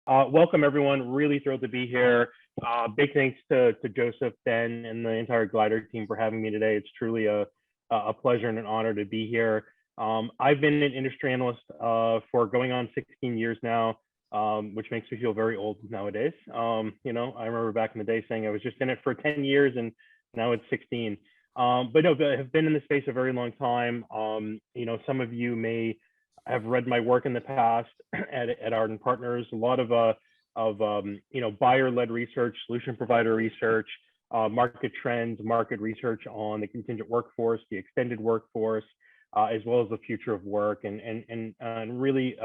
Welcome, everyone. Really thrilled to be here. Big thanks to Joseph, Ben, and the entire Glider team for having me today. It's truly a pleasure and an honor to be here. I've been an industry analyst for going on 16 years now, which makes me feel very old nowadays. I remember back in the day saying I was just in it for 10 years, and now it's 16. But no, I have been in the space a very long time. Some of you may have read my work in the past at Ardent Partners. A lot of buyer-led research, solution provider research, market trends, market research on the contingent workforce, the extended workforce, as well as the future of work, and really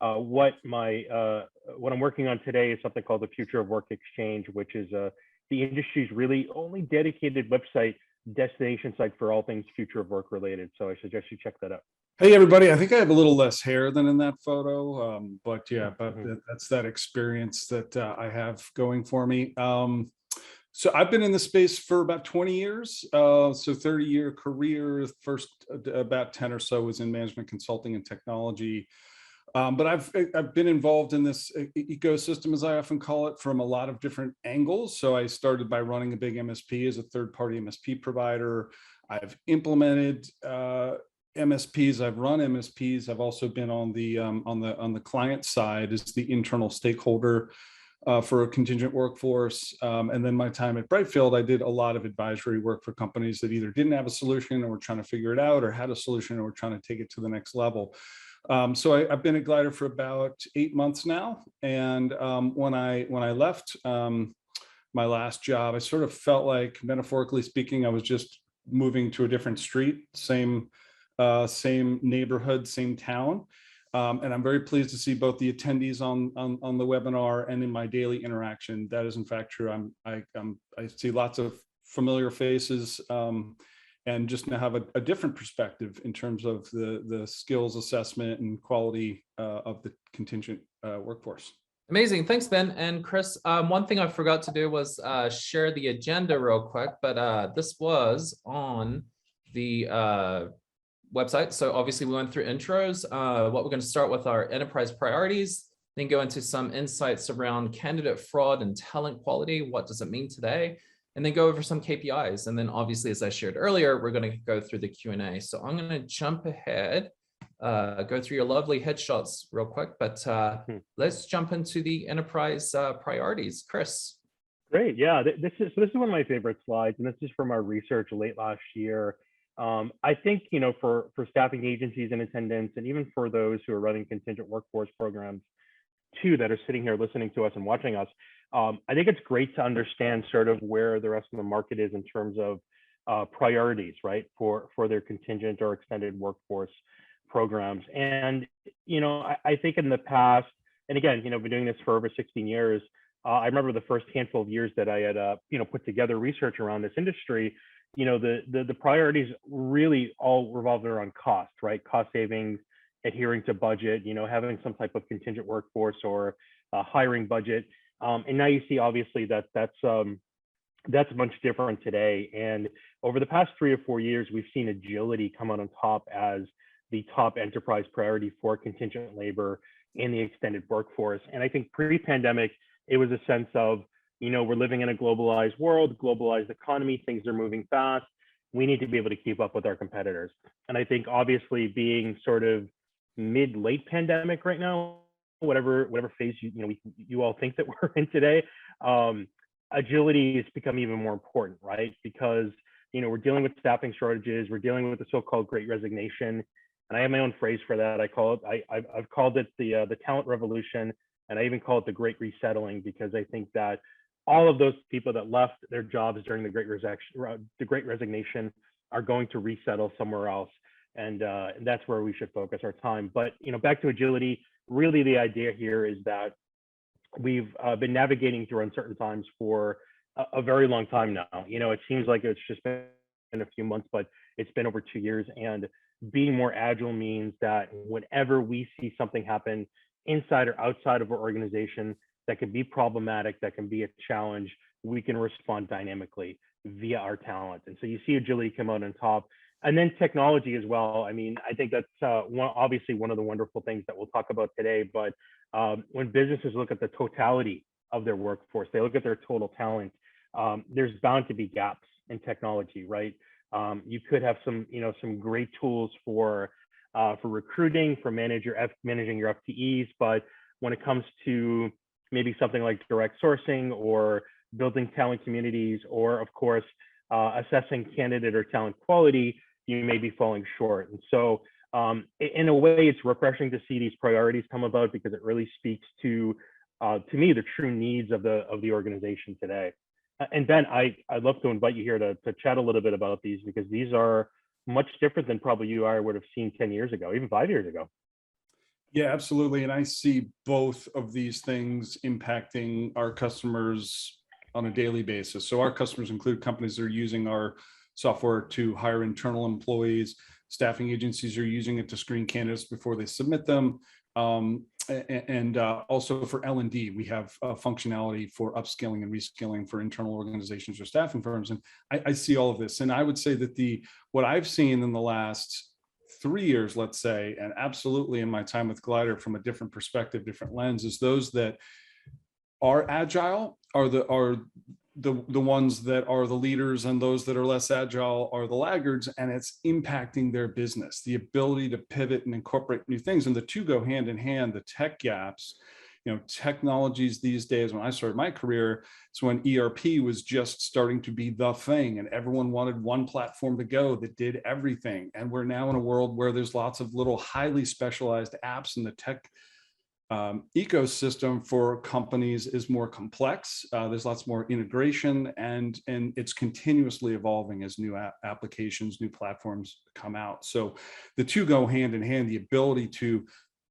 what I'm working on today is something called the Future of Work Exchange, which is the industry's really only dedicated website destination site for all things future of work related. So I suggest you check that out. Hey everybody, I think I have a little less hair than in that photo, but that's that experience that I have going for me. So I've been in the space for about 20 years, so 30-year career. First about 10 or so was in management consulting and technology. But I've been involved in this ecosystem, as I often call it, from a lot of different angles. So I started by running a big MSP as a third-party MSP provider. I've implemented MSPs, I've run MSPs. I've also been on the client side as the internal stakeholder for a contingent workforce. And then my time at Brightfield, I did a lot of advisory work for companies that either didn't have a solution or were trying to figure it out, or had a solution and were trying to take it to the next level. So I've been at Glider for about 8 months now. And when I left my last job, I sort of felt like, metaphorically speaking, I was just moving to a different street, same neighborhood, same town. And I'm very pleased to see both the attendees on the webinar and in my daily interaction. That is in fact true. I see lots of familiar faces, and just now have a different perspective in terms of the skills assessment and quality of the contingent workforce. Amazing. Thanks, Ben. And Chris, one thing I forgot to do was share the agenda real quick, but this was on the website. So obviously we went through intros. What we're going to start with our enterprise priorities, then go into some insights around candidate fraud and talent quality. What does it mean today? And then go over some KPIs. And then obviously, as I shared earlier, we're going to go through the Q&A. So I'm going to jump ahead, go through your lovely headshots real quick, but let's jump into the enterprise priorities. Chris. Great. Yeah, this is one of my favorite slides, and this is from our research late last year. I think, for staffing agencies in attendance, and even for those who are running contingent workforce programs too, that are sitting here listening to us and watching us, I think it's great to understand sort of where the rest of the market is in terms of priorities, right, for their contingent or extended workforce programs. And, I think in the past, and again, been doing this for over 16 years, I remember the first handful of years that I had, put together research around this industry. The priorities really all revolved around cost, right? Cost savings, adhering to budget, having some type of contingent workforce or hiring budget. And now you see, obviously, that's much different today. And over the past 3 or 4 years, we've seen agility come out on top as the top enterprise priority for contingent labor in the extended workforce. And I think pre-pandemic, it was a sense of, we're living in a globalized world, globalized economy, things are moving fast. We need to be able to keep up with our competitors. And I think obviously being sort of mid-late pandemic right now, whatever phase you all think that we're in today, agility has become even more important, right? Because, we're dealing with staffing shortages, we're dealing with the so-called Great Resignation. And I have my own phrase for that. I've called it the talent revolution, and I even call it the Great Resettling, because I think that all of those people that left their jobs during the Great Resignation are going to resettle somewhere else, and that's where we should focus our time. But back to agility. Really, the idea here is that we've been navigating through uncertain times for a very long time now. It seems like it's just been a few months, but it's been over 2 years. And being more agile means that whenever we see something happen inside or outside of our organization that can be problematic, that can be a challenge, we can respond dynamically via our talent. And so you see agility come out on top. And then technology as well. I mean, I think that's obviously one of the wonderful things that we'll talk about today. But when businesses look at the totality of their workforce, they look at their total talent. There's bound to be gaps in technology, right? You could have some great tools for recruiting, for managing your FTEs, but when it comes to maybe something like direct sourcing or building talent communities, or of course assessing candidate or talent quality, you may be falling short. And so in a way, it's refreshing to see these priorities come about, because it really speaks to me, the true needs of the organization today. And Ben, I'd love to invite you here to chat a little bit about these, because these are much different than probably you or I would have seen 10 years ago, even 5 years ago. Yeah, absolutely. And I see both of these things impacting our customers on a daily basis. So our customers include companies that are using our software to hire internal employees. Staffing agencies are using it to screen candidates before they submit them. And also for L&D, we have functionality for upskilling and reskilling for internal organizations or staffing firms. And I see all of this. And I would say that what I've seen in the last 3 years, let's say, and absolutely in my time with Glider from a different perspective, different lens, is those that are agile are the ones that are the leaders, and those that are less agile are the laggards, and it's impacting their business, the ability to pivot and incorporate new things. And the two go hand in hand. The tech gaps, technologies these days, when I started my career, it's when ERP was just starting to be the thing, and everyone wanted one platform to go that did everything. And we're now in a world where there's lots of little highly specialized apps, and the tech ecosystem for companies is more complex. There's lots more integration, and it's continuously evolving as new applications, new platforms come out. So the two go hand in hand, the ability to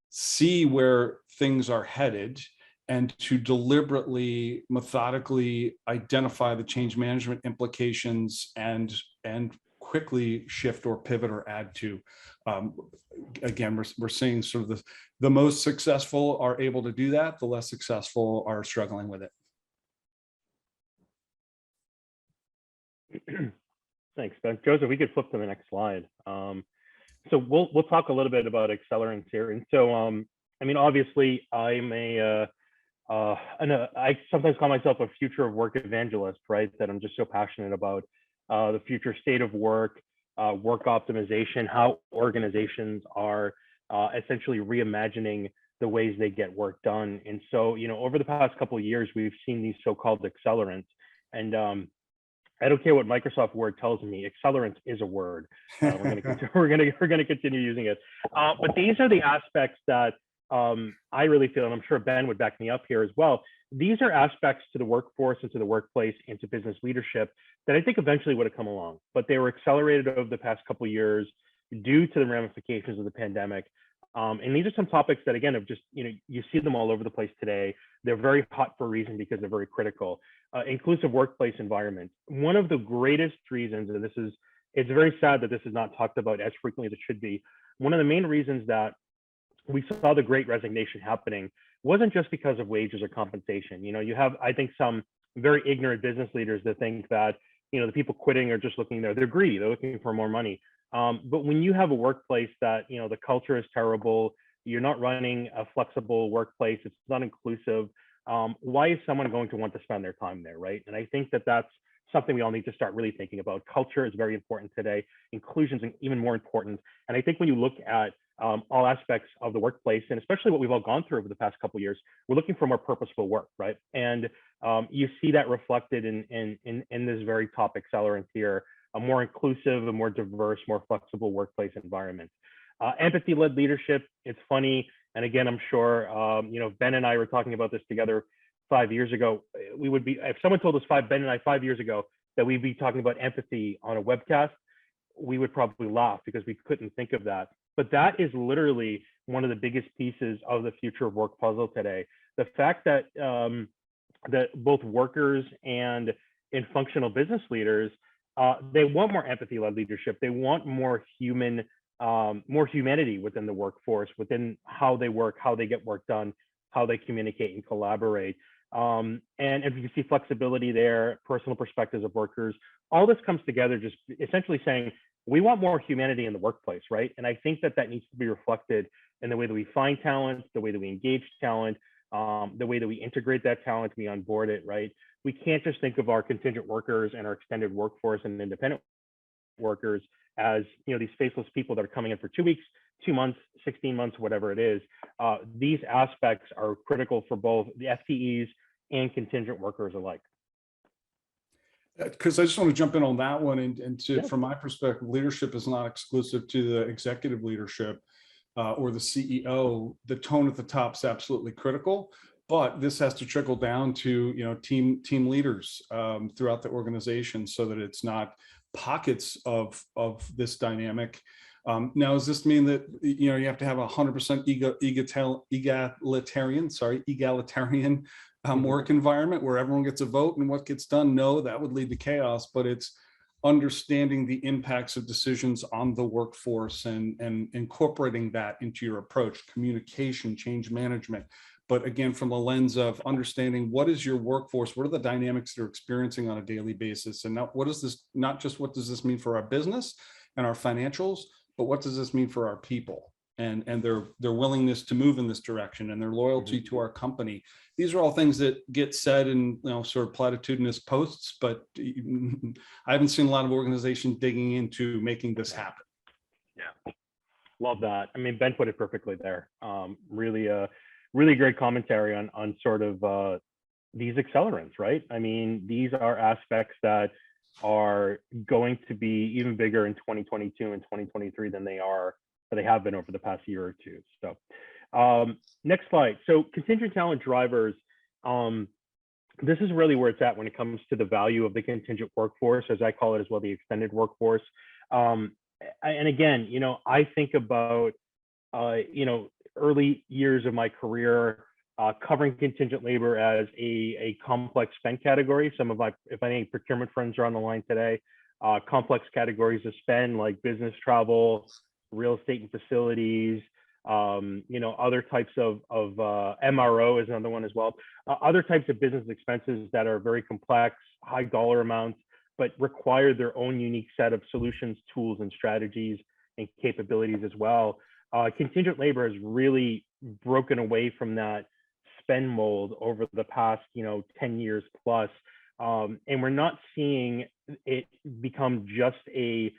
see where things are headed and to deliberately, methodically identify the change management implications and quickly shift or pivot or add to. Again, we're seeing sort of the most successful are able to do that. The less successful are struggling with it. Thanks, Ben. Joseph, we could flip to the next slide. So we'll talk a little bit about accelerants here. And so, I mean, obviously, I sometimes call myself a future of work evangelist, right? That I'm just so passionate about the future state of work, work optimization, how organizations are essentially reimagining the ways they get work done. And so, over the past couple of years, we've seen these so-called accelerants. And I don't care what Microsoft Word tells me, accelerant is a word. We're gonna continue using it. But these are the aspects that I really feel, and I'm sure Ben would back me up here as well. These are aspects to the workforce and to the workplace and to business leadership that I think eventually would have come along, but they were accelerated over the past couple of years due to the ramifications of the pandemic. And these are some topics that, again, have just, you see them all over the place today. They're very hot for a reason, because they're very critical. Inclusive workplace environment. One of the greatest reasons, and it's very sad that this is not talked about as frequently as it should be. One of the main reasons that we saw the great resignation happening wasn't just because of wages or compensation. You have, I think, some very ignorant business leaders that think that, the people quitting are just looking there. They're greedy. They're looking for more money. But when you have a workplace that, the culture is terrible, you're not running a flexible workplace, it's not inclusive, why is someone going to want to spend their time there, right? And I think that that's something we all need to start really thinking about. Culture is very important today. Inclusion is even more important. And I think when you look at all aspects of the workplace, and especially what we've all gone through over the past couple of years, we're looking for more purposeful work, right? And you see that reflected in this very top accelerant here, a more inclusive, a more diverse, more flexible workplace environment. Empathy-led leadership, it's funny, and again, I'm sure, Ben and I were talking about this together 5 years ago. We would be, if someone told us Ben and I 5 years ago that we'd be talking about empathy on a webcast, we would probably laugh, because we couldn't think of that. But that is literally one of the biggest pieces of the future of work puzzle today. The fact that that both workers and in functional business leaders, they want more empathy-led leadership. They want more humanity within the workforce, within how they work, how they get work done, how they communicate and collaborate. And if you see flexibility there, personal perspectives of workers, all this comes together, just essentially saying, we want more humanity in the workplace, right? And I think that needs to be reflected in the way that we find talent, the way that we engage talent, the way that we integrate that talent, we onboard it, right? We can't just think of our contingent workers and our extended workforce and independent workers as, you know, these faceless people that are coming in for 2 weeks, 2 months, 16 months, whatever it is. These aspects are critical for both the FTEs and contingent workers alike. Because I just want to jump in on that one, and Yeah. from my perspective, leadership is not exclusive to the executive leadership or the CEO. The tone at the top is absolutely critical, but this has to trickle down to, you know, team leaders throughout the organization, so that it's not pockets of this dynamic. Now, does this mean that, you know, you have to have 100% egalitarian work environment where everyone gets a vote and what gets done? No, that would lead to chaos. But it's understanding the impacts of decisions on the workforce and incorporating that into your approach, communication, change management. But again, from the lens of understanding what is your workforce, what are the dynamics they're experiencing on a daily basis, and not just what does this mean for our business and our financials, but what does this mean for our people and their willingness to move in this direction and their loyalty to our company. These are all things that get said in, you know, sort of platitudinous posts, but I haven't seen a lot of organizations digging into making this happen. Yeah, love that. I mean, Ben put it perfectly there. Really great commentary on sort of these accelerants, right? I mean, these are aspects that are going to be even bigger in 2022 and 2023 than they have been over the past year or two. So next slide. So contingent talent drivers, this is really where it's at when it comes to the value of the contingent workforce, as I call it as well, the extended workforce. And again, you know, I think about, you know, early years of my career, covering contingent labor as a complex spend category. Some of my, if any procurement friends are on the line today, complex categories of spend like business travel, real estate and facilities, you know, other types of MRO is another one as well. Other types of business expenses that are very complex, high dollar amounts, but require their own unique set of solutions, tools, and strategies and capabilities as well. Contingent labor has really broken away from that spend mold over the past, you know, 10 years plus. And we're not seeing it become just a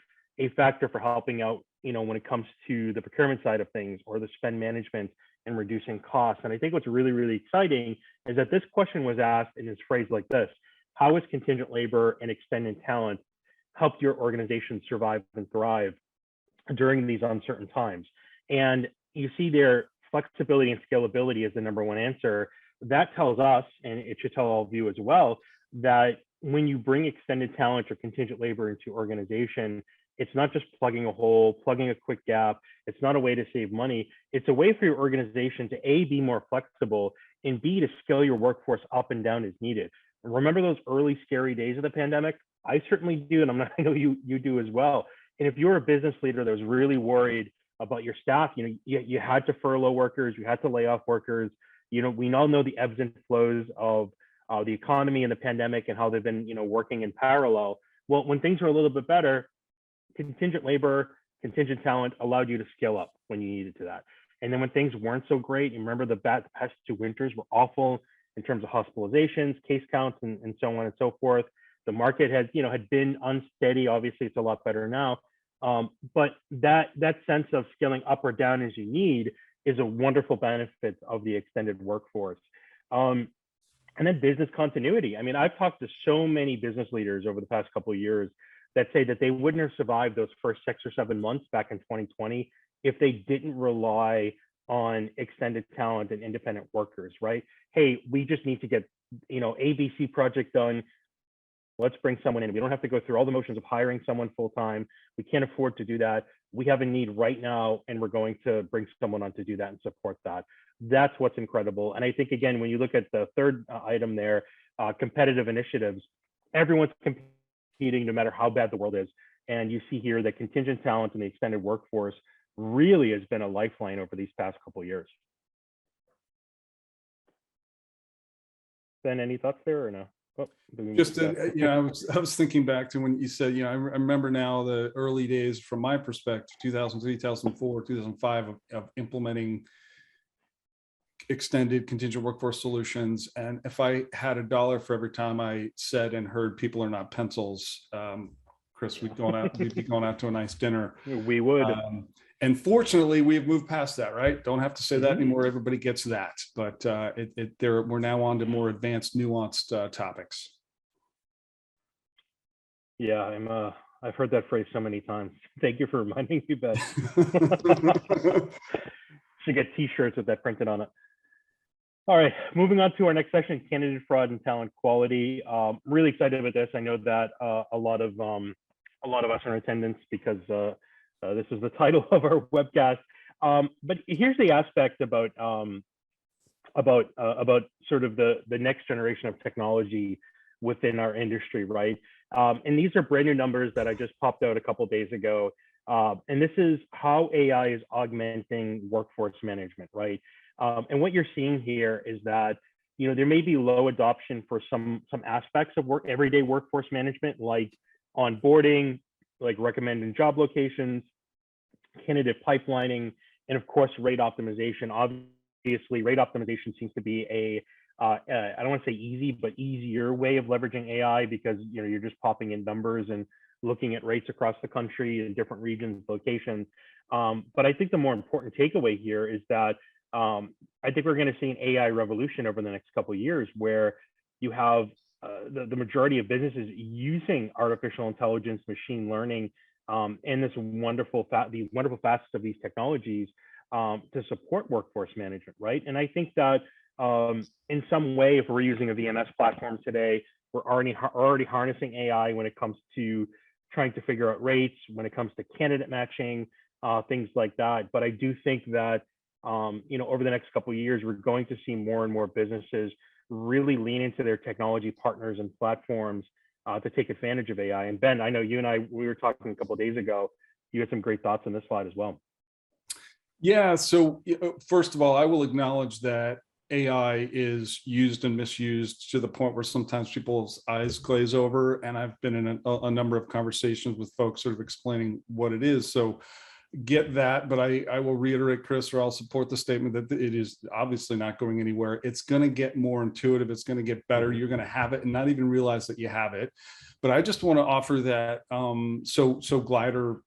factor for helping out, you know, when it comes to the procurement side of things or the spend management and reducing costs. And I think what's really, really exciting is that this question was asked and is phrased like this: how has contingent labor and extended talent helped your organization survive and thrive during these uncertain times? And you see there, flexibility and scalability is the number one answer. That tells us, and it should tell all of you as well, that when you bring extended talent or contingent labor into your organization, it's not just plugging a hole, plugging a quick gap. It's not a way to save money. It's a way for your organization to A, be more flexible, and B, to scale your workforce up and down as needed. Remember those early scary days of the pandemic? I certainly do, and I know you do as well. And if you're a business leader that was really worried about your staff, you know, you had to furlough workers, you had to lay off workers. You know, we all know the ebbs and flows of the economy and the pandemic and how they've been, you know, working in parallel. Well, when things were a little bit better, contingent labor, contingent talent allowed you to scale up when you needed to that. And then when things weren't so great, and remember the past 2 winters were awful in terms of hospitalizations, case counts, and so on and so forth. The market had been unsteady. Obviously, it's a lot better now. But that sense of scaling up or down as you need is a wonderful benefit of the extended workforce. And then business continuity. I mean, I've talked to so many business leaders over the past couple of years that say that they wouldn't have survived those first 6 or 7 months back in 2020 if they didn't rely on extended talent and independent workers, right? Hey, we just need to get, ABC project done. Let's bring someone in. We don't have to go through all the motions of hiring someone full-time. We can't afford to do that. We have a need right now, and we're going to bring someone on to do that and support that. That's what's incredible. And I think, again, when you look at the third item there, competitive initiatives, everyone's competing no matter how bad the world is. And you see here that contingent talent and the extended workforce really has been a lifeline over these past couple of years. Ben, any thoughts there or no? Oh, Just I was thinking back to when you said, I remember now the early days from my perspective, 2003, 2004, 2005 of implementing extended contingent workforce solutions. And if I had $1 for every time I said and heard people are not pencils, Chris, we'd be going out to a nice dinner. We would. And fortunately, we've moved past that, right? Don't have to say that anymore. Everybody gets that. But we're now on to more advanced, nuanced topics. Yeah, I've heard that phrase so many times. Thank you for reminding me, Ben. Should get T-shirts with that printed on it. All right, moving on to our next section, candidate fraud and talent quality. Really excited about this. I know that a lot of us are in attendance because this is the title of our webcast. But here's the aspect about sort of the next generation of technology within our industry, right? And these are brand new numbers that I just popped out a couple of days ago. And this is how AI is augmenting workforce management, right? And what you're seeing here is that there may be low adoption for some aspects of everyday workforce management, like onboarding, like recommending job locations, candidate pipelining, and of course, rate optimization. Obviously, rate optimization seems to be I don't want to say easy, but easier way of leveraging AI because you're just popping in numbers and looking at rates across the country in different regions, locations. But I think the more important takeaway here is that I think we're going to see an AI revolution over the next couple of years where you have the majority of businesses using artificial intelligence, machine learning, and these wonderful facets of these technologies to support workforce management, right? And I think that in some way, if we're using a VMS platform today, we're already harnessing AI when it comes to trying to figure out rates, when it comes to candidate matching, things like that. But I do think that over the next couple of years, we're going to see more and more businesses really lean into their technology partners and platforms to take advantage of AI. And Ben, I know you and we were talking a couple of days ago. You had some great thoughts on this slide as well. Yeah. So first of all, I will acknowledge that AI is used and misused to the point where sometimes people's eyes glaze over. And I've been in a number of conversations with folks sort of explaining what it is. So get that, but I will reiterate, Chris, or I'll support the statement that it is obviously not going anywhere. It's going to get more intuitive. It's going to get better. You're going to have it and not even realize that you have it. But I just want to offer that. So Glider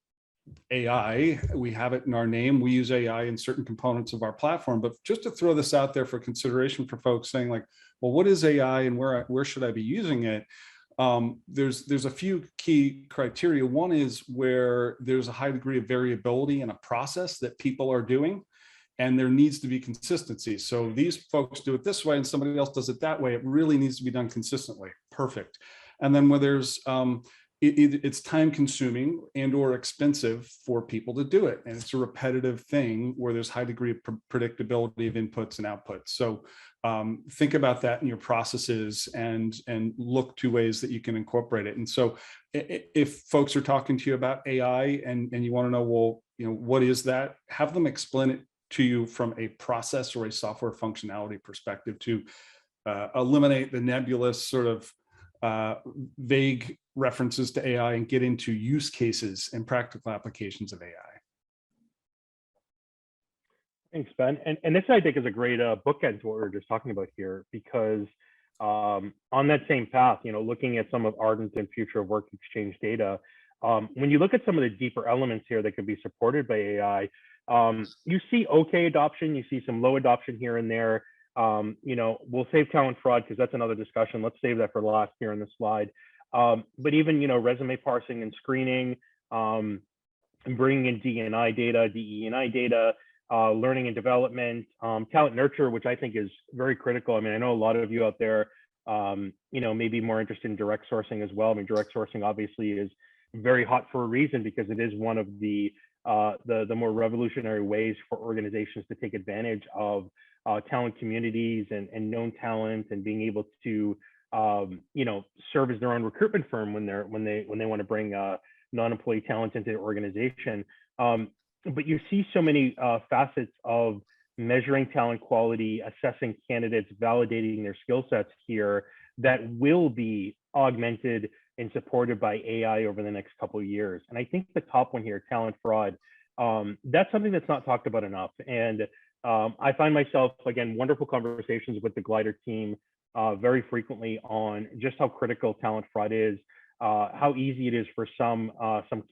AI, we have it in our name. We use AI in certain components of our platform, but just to throw this out there for consideration for folks saying like, well, what is AI and where should I be using it? There's a few key criteria. One is where there's a high degree of variability in a process that people are doing, and there needs to be consistency. So these folks do it this way and somebody else does it that way. It really needs to be done consistently. Perfect. And then where there's it's time consuming and or expensive for people to do it. And it's a repetitive thing where there's high degree of predictability of inputs and outputs. So think about that in your processes and look to ways that you can incorporate it. And so if folks are talking to you about AI and you want to know, well, what is that? Have them explain it to you from a process or a software functionality perspective to eliminate the nebulous sort of vague references to AI and get into use cases and practical applications of AI. Thanks, Ben. And this, I think, is a great bookend to what we were just talking about here, because on that same path, looking at some of Ardent and future of work exchange data, when you look at some of the deeper elements here that could be supported by AI, you see okay adoption, you see some low adoption here and there. We'll save talent fraud because that's another discussion. Let's save that for last here on the slide. But even, resume parsing and screening, and bringing in DE&I data, learning and development, talent nurture, which I think is very critical. I mean, I know a lot of you out there, maybe more interested in direct sourcing as well. I mean, direct sourcing obviously is very hot for a reason because it is one of the more revolutionary ways for organizations to take advantage of talent communities and known talent, and being able to serve as their own recruitment firm when they want to bring non-employee talent into the organization. But you see so many facets of measuring talent quality, assessing candidates, validating their skill sets here that will be augmented and supported by AI over the next couple of years. And I think the top one here, talent fraud, that's something that's not talked about enough. And I find myself, again, wonderful conversations with the Glider team very frequently on just how critical talent fraud is, how easy it is for some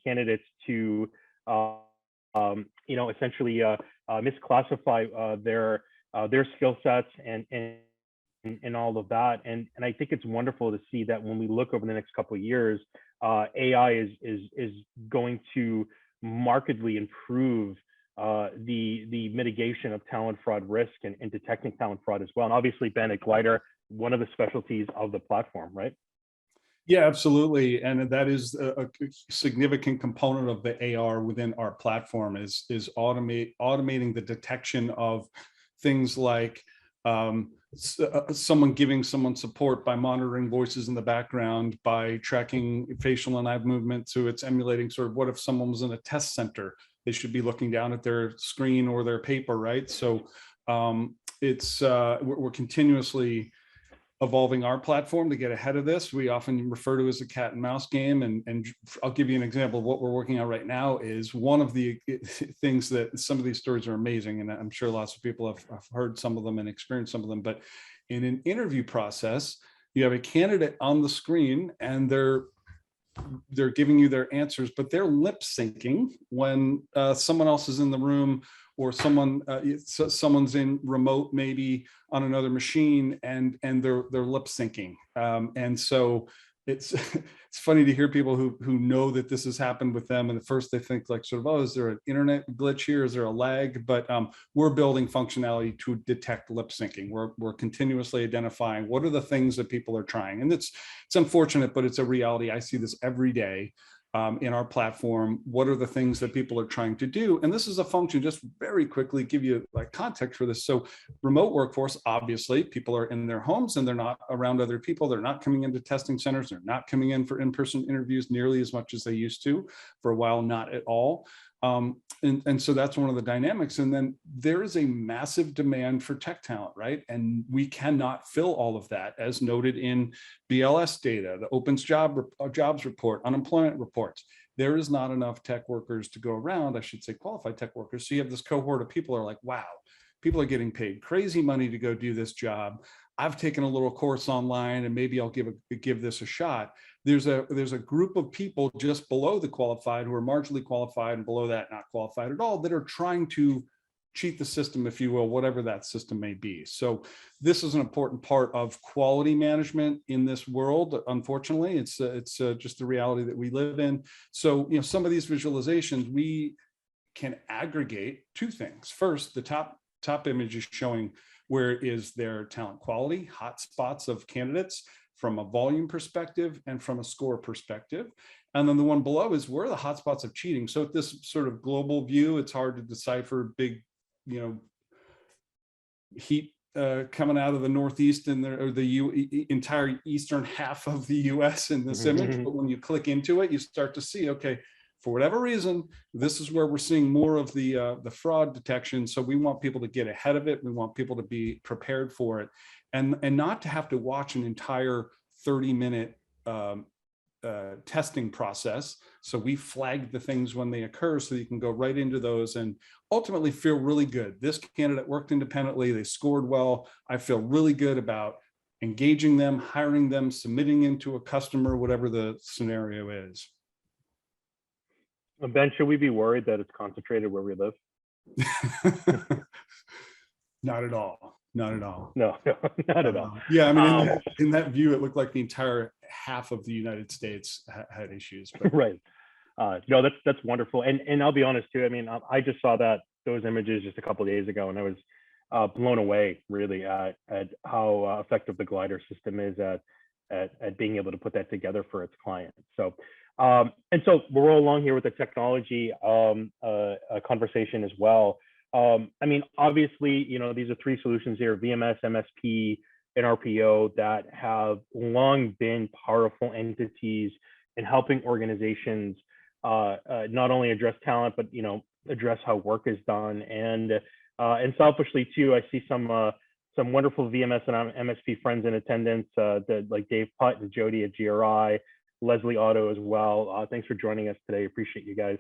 candidates to, essentially misclassify their skill sets and all of that. And I think it's wonderful to see that when we look over the next couple of years, AI is going to markedly improve the mitigation of talent fraud risk and detecting talent fraud as well. And obviously, Ben, at Glider, one of the specialties of the platform, right? Yeah, absolutely. And that is a significant component of the AR within our platform is automating the detection of things like someone giving someone support by monitoring voices in the background, by tracking facial and eye movement. So it's emulating sort of what if someone was in a test center, they should be looking down at their screen or their paper, right? So we're continuously evolving our platform to get ahead of this. We often refer to it as a cat and mouse game. And I'll give you an example of what we're working on right now is one of the things that some of these stories are amazing. And I'm sure lots of people have heard some of them and experienced some of them, but in an interview process, you have a candidate on the screen and they're giving you their answers, but they're lip syncing when someone else is in the room or someone's in remote, maybe on another machine, and they're lip syncing. And so it's funny to hear people who know that this has happened with them. And at first they think like sort of, oh, is there an internet glitch here? Is there a lag? But we're building functionality to detect lip syncing. We're continuously identifying what are the things that people are trying. And it's unfortunate, but it's a reality. I see this every day. In our platform, what are the things that people are trying to do? And this is a function, just very quickly give you like context for this. So remote workforce, obviously people are in their homes and they're not around other people. They're not coming into testing centers. They're not coming in for in-person interviews nearly as much as they used to. For a while, not at all. And so that's one of the dynamics. And then there is a massive demand for tech talent, right? And we cannot fill all of that, as noted in BLS data, the Opens jobs report, unemployment reports. There is not enough tech workers to go around, I should say qualified tech workers. So you have this cohort of people who are like, wow, people are getting paid crazy money to go do this job. I've taken a little course online and maybe I'll give this a shot. There's a group of people just below the qualified who are marginally qualified and below that not qualified at all that are trying to cheat the system, if you will, whatever that system may be. So this is an important part of quality management in this world. Unfortunately, it's just the reality that we live in. So some of these visualizations we can aggregate two things. First, the top image is showing where is their talent quality, hot spots of candidates from a volume perspective and from a score perspective. And then the one below is where are the hotspots of cheating. So at this sort of global view, it's hard to decipher big, heat coming out of the Northeast or the entire eastern half of the US in this image. But when you click into it, you start to see, okay, for whatever reason, this is where we're seeing more of the fraud detection. So we want people to get ahead of it. We want people to be prepared for it and not to have to watch an entire 30-minute testing process. So we flag the things when they occur so you can go right into those and ultimately feel really good. This candidate worked independently. They scored well. I feel really good about engaging them, hiring them, submitting into a customer, whatever the scenario is. Ben, should we be worried that it's concentrated where we live? Not at all. Not at all. No, not at all. Yeah, I mean, in that view, it looked like the entire half of the United States had issues. But. Right. No, that's wonderful. And I'll be honest too. I mean, I just saw those images just a couple of days ago, and I was blown away really at how effective the Glider system is at being able to put that together for its clients. So. And so we're all along here with the technology conversation as well. I mean, obviously, these are three solutions here: VMS, MSP, and RPO that have long been powerful entities in helping organizations not only address talent, but address how work is done. And selfishly too, I see some some wonderful VMS and MSP friends in attendance, like Dave Putt and Jody at GRI, Leslie Otto as well. Thanks for joining us today. Appreciate you guys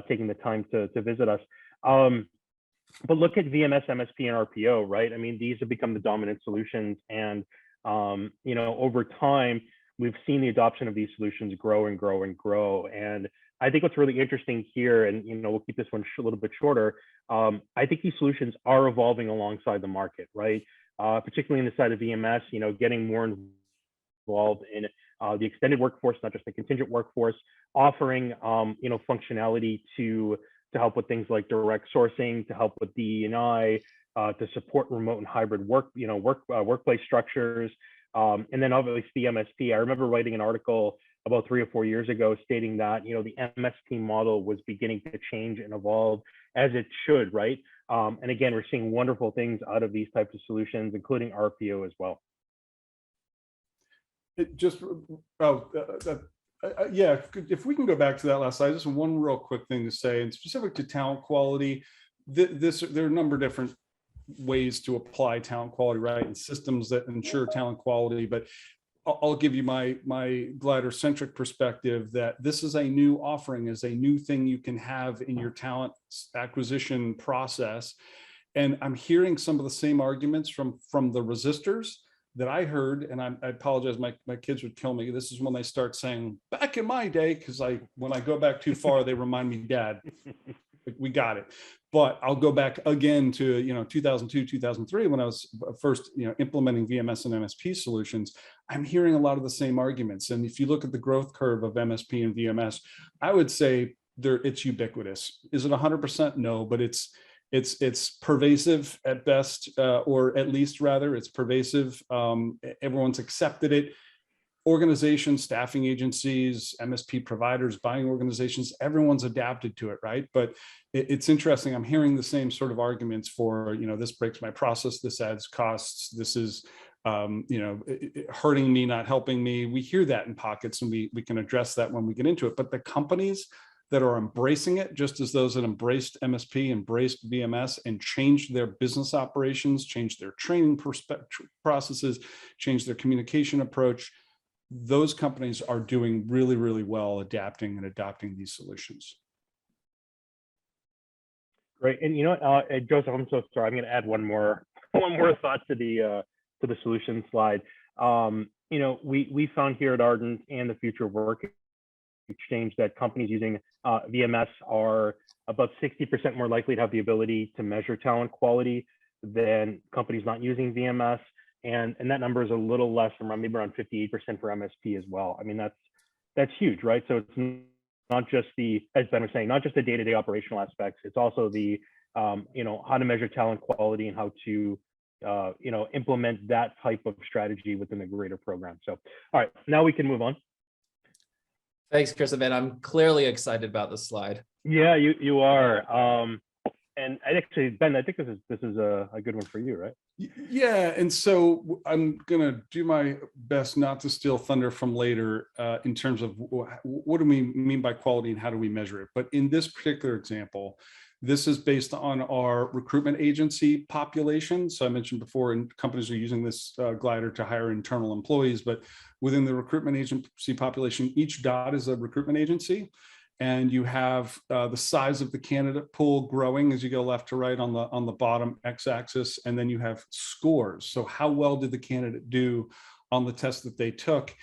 taking the time to visit us. But look at VMS, MSP, and RPO, right? I mean, these have become the dominant solutions, and over time, we've seen the adoption of these solutions grow and grow and grow. And I think what's really interesting here, and we'll keep this one a little bit shorter. I think these solutions are evolving alongside the market, right? Particularly in the side of VMS, getting more involved in the extended workforce, not just the contingent workforce, offering functionality to help with things like direct sourcing, to help with DE&I, to support remote and hybrid workplace structures, and then obviously the MSP. I remember writing an article about 3 or 4 years ago stating that the MSP model was beginning to change and evolve as it should, right? And again, we're seeing wonderful things out of these types of solutions, including RPO as well. Yeah, if we can go back to that last slide, just one real quick thing to say, and specific to talent quality, there are a number of different ways to apply talent quality, right? And systems that ensure talent quality, but I'll give you my glider-centric perspective that this is a new offering, is a new thing you can have in your talent acquisition process. And I'm hearing some of the same arguments from the resistors that I heard, and I apologize, my kids would kill me. This is when they start saying, back in my day, because when I go back too far, they remind me, Dad, we got it. But I'll go back again to 2002, 2003, when I was first implementing VMS and MSP solutions. I'm hearing a lot of the same arguments. And if you look at the growth curve of MSP and VMS, I would say it's ubiquitous. Is it 100%? No, but it's pervasive at best, or at least rather, it's pervasive. Everyone's accepted it. Organizations, staffing agencies, MSP providers, buying organizations, everyone's adapted to it, right? But it's interesting. I'm hearing the same sort of arguments for, this breaks my process, this adds costs, this is, hurting me, not helping me. We hear that in pockets, and we can address that when we get into it. But the companies that are embracing it, just as those that embraced MSP, embraced VMS, and changed their business operations, changed their training processes, changed their communication approach, those companies are doing really, really well adapting and adopting these solutions. Great, and Joseph, I'm so sorry. I'm going to add one more thought to the solution slide. We found here at Ardent and the Future Work Exchange that companies using VMS are about 60% more likely to have the ability to measure talent quality than companies not using VMS. And that number is a little less, maybe around 58% for MSP as well. I mean, that's huge, right? So it's not just as Ben was saying, not just the day-to-day operational aspects. It's also the, how to measure talent quality and how to, implement that type of strategy within the greater program. So, all right, now we can move on. Thanks, Chris and Ben. I'm clearly excited about this slide. Yeah, you are. And actually, Ben, I think this is a good one for you, right? Yeah, and so I'm gonna do my best not to steal thunder from later in terms of what do we mean by quality and how do we measure it. But in this particular example, this is based on our recruitment agency population. So I mentioned before, and companies are using this glider to hire internal employees, but within the recruitment agency population, each dot is a recruitment agency. And you have the size of the candidate pool growing as you go left to right on the bottom x-axis, and then you have scores. So how well did the candidate do on the test that they took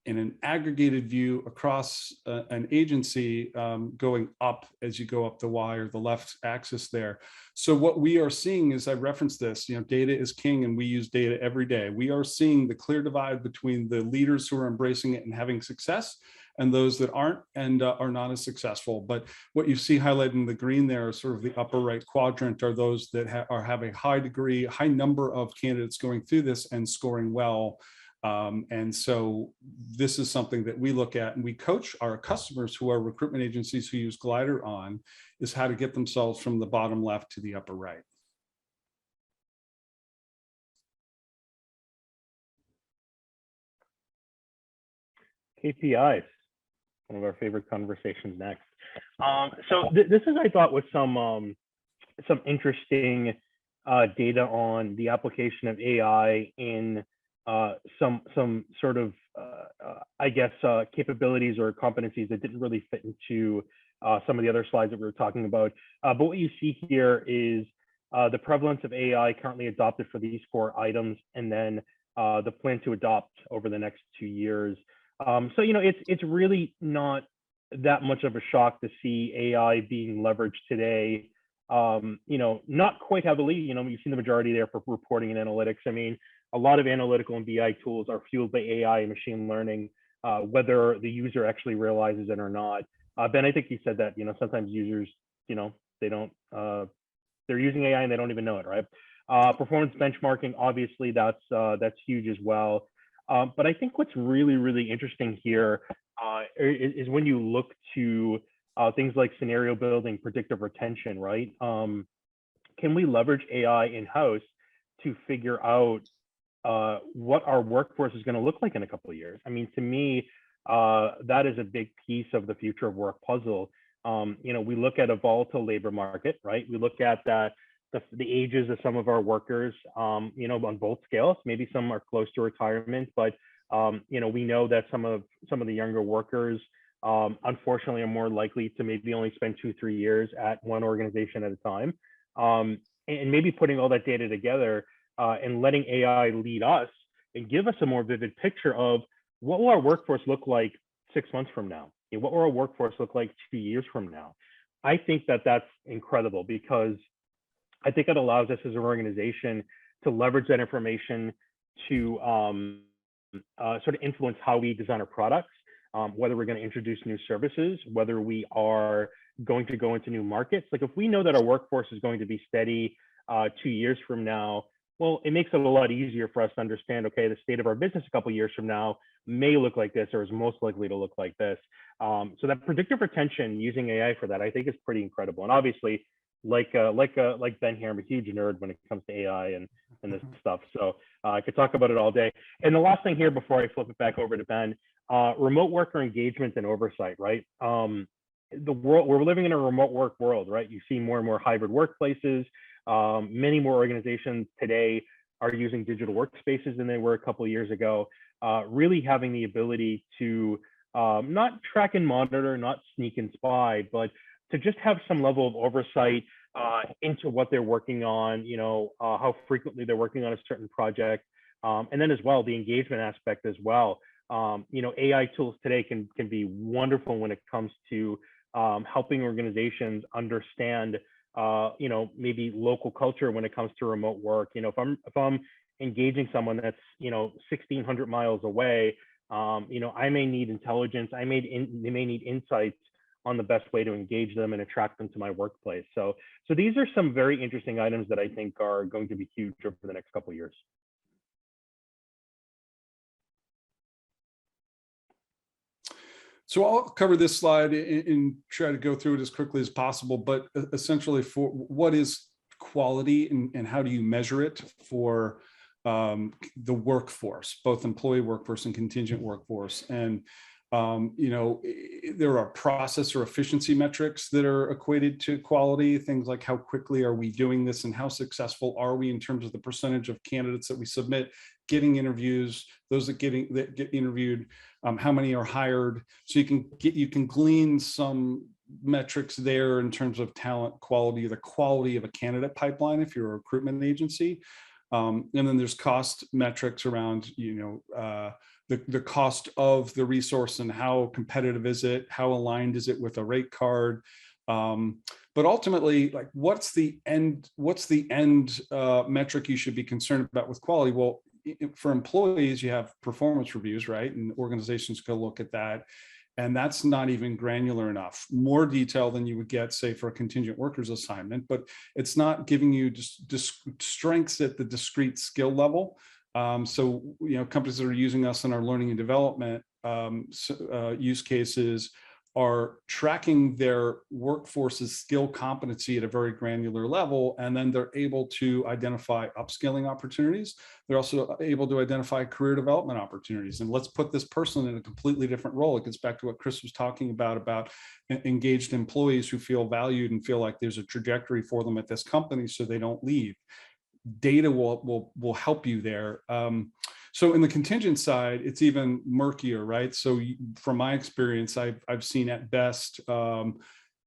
in an aggregated view across an agency, going up as you go up the Y or the left axis there. So what we are seeing is, I referenced this, data is king, and we use data every day. We are seeing the clear divide between the leaders who are embracing it and having success, and those that aren't and are not as successful. But what you see highlighted in the green there is sort of the upper right quadrant are those that have a high number of candidates going through this and scoring well. And so this is something that we look at and we coach our customers who are recruitment agencies who use Glider on, is how to get themselves from the bottom left to the upper right. KPIs, one of our favorite conversations next. So this is, I thought, was some interesting data on the application of AI in some sort of I guess capabilities or competencies that didn't really fit into some of the other slides that we were talking about. But what you see here is the prevalence of AI currently adopted for these 4 items, and then the plan to adopt over the next 2 years. So it's really not that much of a shock to see AI being leveraged today. Not quite heavily. You've seen the majority there for reporting and analytics. I mean, a lot of analytical and BI tools are fueled by AI and machine learning, whether the user actually realizes it or not. Ben, I think you said that, sometimes users, they don't, they're using AI and they don't even know it, right? Performance benchmarking, obviously, that's huge as well. But I think what's really, really interesting here is when you look to things like scenario building, predictive retention, right? Can we leverage AI in-house to figure out what our workforce is going to look like in a couple of years? I mean, to me, that is a big piece of the future of work puzzle. We look at a volatile labor market, right? We look at the ages of some of our workers, on both scales. Maybe some are close to retirement, but we know that some of the younger workers, unfortunately, are more likely to maybe only spend 2-3 years at one organization at a time. And maybe putting all that data together and letting AI lead us and give us a more vivid picture of what will our workforce look like 6 months from now? What will our workforce look like 2 years from now? I think that that's incredible, because I think it allows us as an organization to leverage that information to sort of influence how we design our products, whether we're going to introduce new services, whether we are going to go into new markets. Like, if we know that our workforce is going to be steady 2 years from now, well, it makes it a lot easier for us to understand, okay, the state of our business a couple of years from now may look like this, or is most likely to look like this. So that predictive retention using AI for that, I think, is pretty incredible. And obviously, like Ben here, I'm a huge nerd when it comes to AI and this stuff. So I could talk about it all day. And the last thing here before I flip it back over to Ben, remote worker engagement and oversight, right? We're living in a remote work world, right? You see more and more hybrid workplaces. Many more organizations today are using digital workspaces than they were a couple of years ago. Really having the ability to not track and monitor, not sneak and spy, but to just have some level of oversight into what they're working on, how frequently they're working on a certain project. And then as well, the engagement aspect as well. AI tools today can be wonderful when it comes to helping organizations understand, maybe local culture when it comes to remote work. If I'm engaging someone that's, 1,600 miles away, I may need intelligence. They may need insights on the best way to engage them and attract them to my workplace. So these are some very interesting items that I think are going to be huge over the next couple of years. So I'll cover this slide and try to go through it as quickly as possible, but essentially, for what is quality and how do you measure it for the workforce, both employee workforce and contingent workforce. And there are process or efficiency metrics that are equated to quality, things like how quickly are we doing this and how successful are we in terms of the percentage of candidates that we submit, getting interviews, those that get interviewed, how many are hired. So you can glean some metrics there in terms of talent quality, the quality of a candidate pipeline if you're a recruitment agency. And then there's cost metrics around, the cost of the resource and how competitive is it, how aligned is it with a rate card. But ultimately, like, what's the end metric you should be concerned about with quality? Well, for employees, you have performance reviews, right? And organizations go look at that. And that's not even granular enough, more detail than you would get, say, for a contingent workers assignment, but it's not giving you just strengths at the discrete skill level. So, companies that are using us in our learning and development use cases are tracking their workforce's skill competency at a very granular level, and then they're able to identify upskilling opportunities. They're also able to identify career development opportunities. And let's put this person in a completely different role. It gets back to what Chris was talking about engaged employees who feel valued and feel like there's a trajectory for them at this company so they don't leave. data will help you there. So in the contingent side, it's even murkier, right? So from my experience, I've seen at best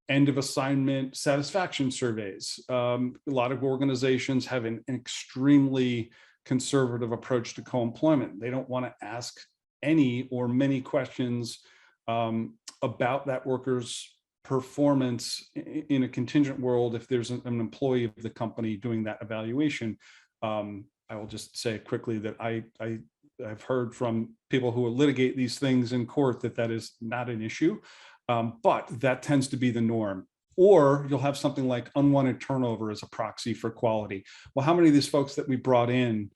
end of assignment satisfaction surveys. A lot of organizations have an extremely conservative approach to co-employment. They don't want to ask any or many questions about that worker's performance in a contingent world if there's an employee of the company doing that evaluation. I will just say quickly that I've heard from people who litigate these things in court that is not an issue, but that tends to be the norm. Or you'll have something like unwanted turnover as a proxy for quality. Well, how many of these folks that we brought in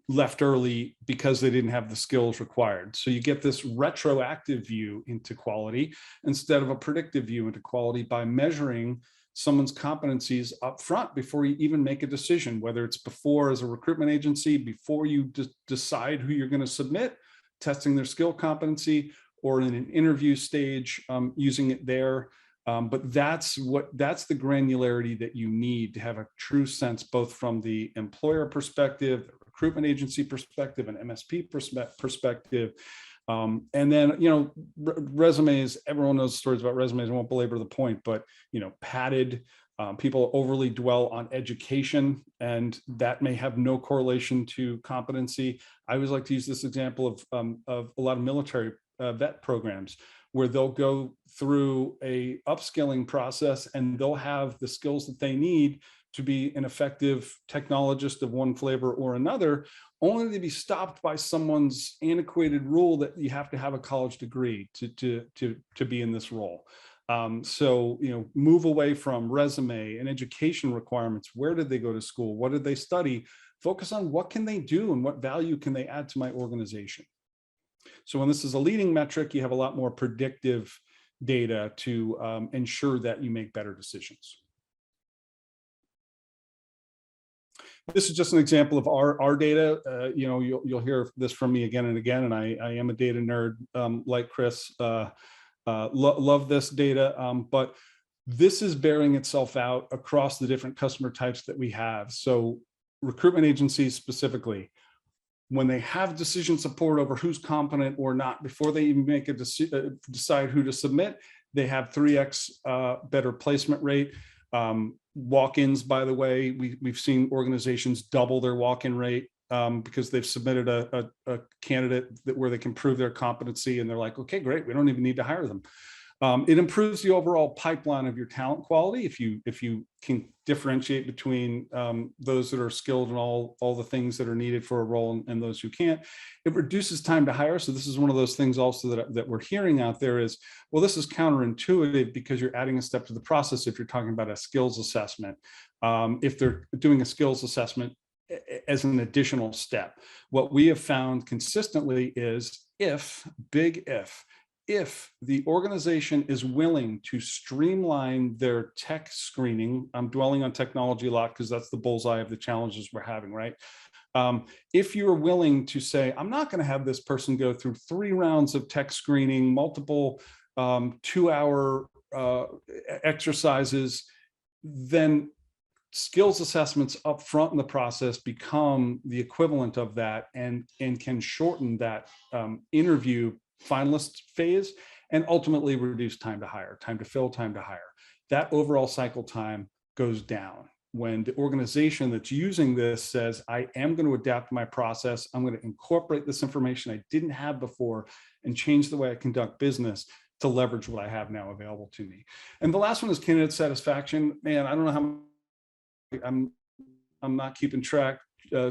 left early because they didn't have the skills required? So you get this retroactive view into quality instead of a predictive view into quality by measuring someone's competencies up front before you even make a decision, whether it's before as a recruitment agency, before you decide who you're going to submit, testing their skill competency, or in an interview stage, using it there. But that's the granularity that you need to have a true sense, both from the employer perspective, recruitment agency perspective, and MSP perspective. And then, resumes, everyone knows stories about resumes. I won't belabor the point, but, padded, people overly dwell on education, and that may have no correlation to competency. I always like to use this example of a lot of military vet programs, where they'll go through a upskilling process and they'll have the skills that they need to be an effective technologist of one flavor or another, only to be stopped by someone's antiquated rule that you have to have a college degree to be in this role. So, move away from resume and education requirements. Where did they go to school? What did they study? Focus on what can they do and what value can they add to my organization. So when this is a leading metric, you have a lot more predictive data to ensure that you make better decisions. This is just an example of our data. You'll hear this from me again and again, and I am a data nerd like Chris. Love this data, but this is bearing itself out across the different customer types that we have. So recruitment agencies specifically, when they have decision support over who's competent or not, before they even make a decide who to submit, they have 3x better placement rate. Walk-ins, by the way, we've seen organizations double their walk-in rate because they've submitted a candidate where they can prove their competency, and they're like, okay, great, we don't even need to hire them. It improves the overall pipeline of your talent quality if you can differentiate between those that are skilled in all the things that are needed for a role and those who can't. It reduces time to hire. So this is one of those things also that we're hearing out there is, well, this is counterintuitive because you're adding a step to the process if you're talking about a skills assessment. If they're doing a skills assessment as an additional step, what we have found consistently is if the organization is willing to streamline their tech screening, I'm dwelling on technology a lot because that's the bullseye of the challenges we're having, right? If you're willing to say, I'm not going to have this person go through 3 rounds of tech screening, multiple 2-hour exercises, then skills assessments up front in the process become the equivalent of that and can shorten that interview finalist phase and ultimately reduce time to hire, time to fill, time to hire. That overall cycle time goes down when the organization that's using this says, I am going to adapt my process. I'm going to incorporate this information I didn't have before and change the way I conduct business to leverage what I have now available to me. And the last one is candidate satisfaction. Man, I don't know how I'm not keeping track.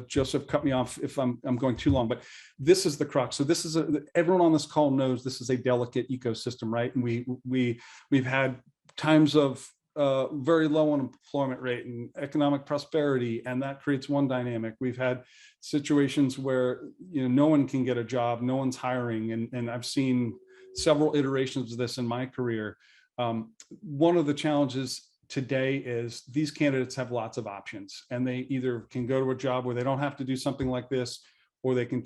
Joseph, cut me off if I'm going too long, but this is the crux. So this is everyone on this call knows this is a delicate ecosystem, right? And we've had times of very low unemployment rate and economic prosperity, and that creates one dynamic. We've had situations where no one can get a job, no one's hiring, and I've seen several iterations of this in my career. One of the challenges today is these candidates have lots of options, and they either can go to a job where they don't have to do something like this, or they can,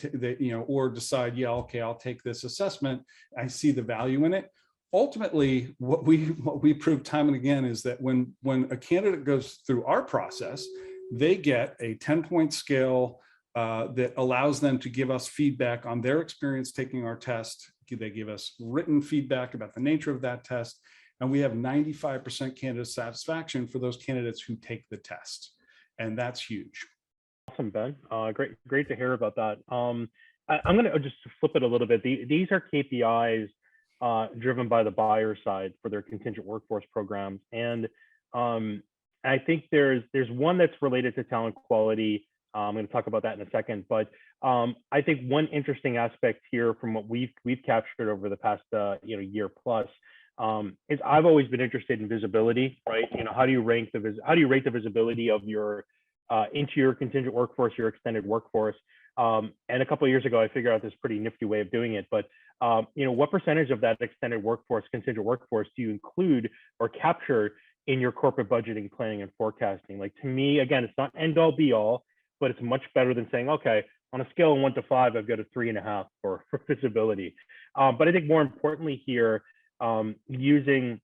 or decide, yeah, okay, I'll take this assessment. I see the value in it. Ultimately, what we prove time and again is that when a candidate goes through our process, they get a 10-point scale that allows them to give us feedback on their experience taking our test. They give us written feedback about the nature of that test, and we have 95% candidate satisfaction for those candidates who take the test, and that's huge. Awesome, Ben. Great to hear about that. I'm going to just flip it a little bit. These are KPIs driven by the buyer side for their contingent workforce programs, and I think there's one that's related to talent quality. I'm going to talk about that in a second, but I think one interesting aspect here from what we've captured over the past year plus is I've always been interested in visibility, right? How do you rate the visibility of your into your contingent workforce, your extended workforce? And a couple of years ago, I figured out this pretty nifty way of doing it. But what percentage of that extended workforce, contingent workforce, do you include or capture in your corporate budgeting, planning, and forecasting? Like, to me, again, it's not end all be all, but it's much better than saying, okay, on a scale of 1 to 5, I've got a 3.5 for visibility. But I think more importantly here, using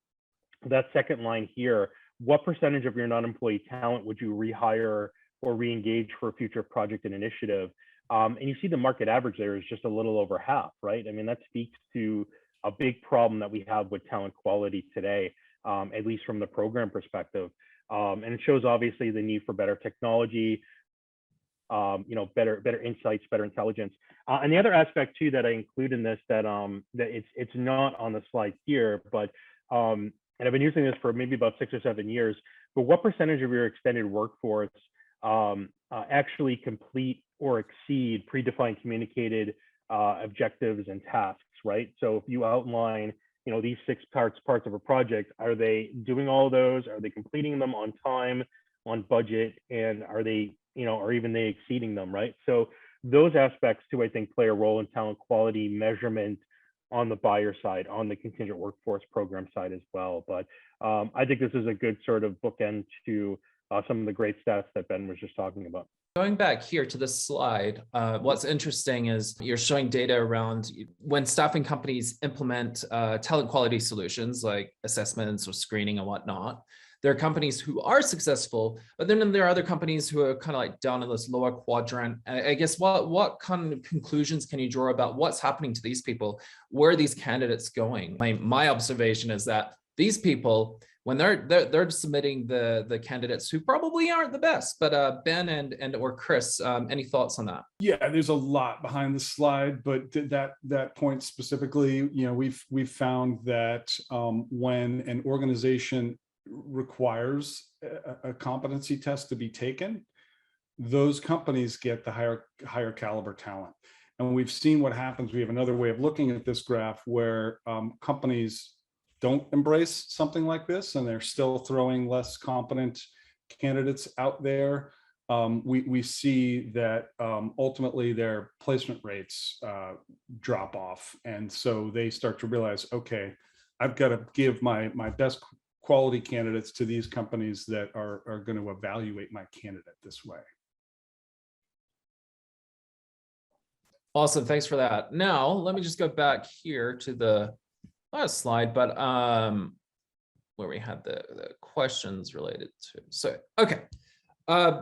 that second line here, what percentage of your non-employee talent would you rehire or re-engage for a future project and initiative? And you see the market average there is just a little over half, right? I mean, that speaks to a big problem that we have with talent quality today, at least from the program perspective. And it shows obviously the need for better technology, better insights, better intelligence. And the other aspect too that I include in this that it's not on the slide here, but and I've been using this for maybe about 6 or 7 years, but what percentage of your extended workforce actually complete or exceed predefined communicated objectives and tasks, right? So if you outline, these 6 parts of a project, are they doing all of those? Are they completing them on time, on budget, and are they, or even they exceeding them, right? So those aspects too, I think, play a role in talent quality measurement on the buyer side, on the contingent workforce program side as well. But I think this is a good sort of bookend to some of the great stats that Ben was just talking about. Going back here to this slide, what's interesting is you're showing data around when staffing companies implement talent quality solutions like assessments or screening and whatnot. There are companies who are successful, but then there are other companies who are kind of like down in this lower quadrant. I guess what kind of conclusions can you draw about what's happening to these people? Where are these candidates going? My observation is that these people, when they're submitting the candidates who probably aren't the best, but Ben and or Chris, any thoughts on that? Yeah, there's a lot behind the slide, but that point specifically, we've found that when an organization requires a competency test to be taken, those companies get the higher caliber talent. And we've seen what happens. We have another way of looking at this graph where companies don't embrace something like this and they're still throwing less competent candidates out there. We see that ultimately their placement rates drop off. And so they start to realize, okay, I've got to give my best quality candidates to these companies that are going to evaluate my candidate this way. Awesome, thanks for that. Now, let me just go back here to the last slide, but where we had the questions related to. So, okay.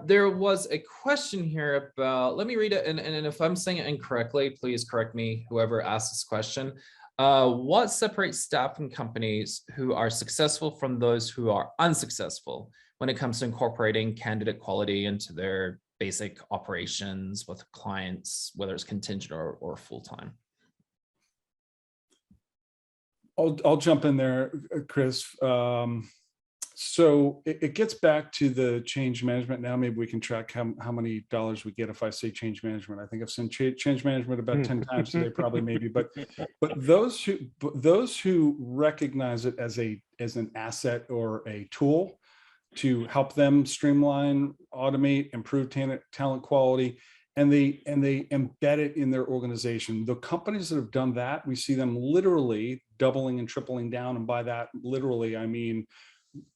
There was a question here about, let me read it, and if I'm saying it incorrectly, please correct me, whoever asked this question. What separates staffing companies who are successful from those who are unsuccessful when it comes to incorporating candidate quality into their basic operations with clients, whether it's contingent or full-time? I'll jump in there, Chris. So it gets back to the change management. Now maybe we can track how many dollars we get if I say change management. I think I've seen change management about 10 times today, probably, maybe. But those who recognize it as an asset or a tool to help them streamline, automate, improve talent quality, and they embed it in their organization. The companies that have done that, we see them literally doubling and tripling down. And by that, literally, I mean,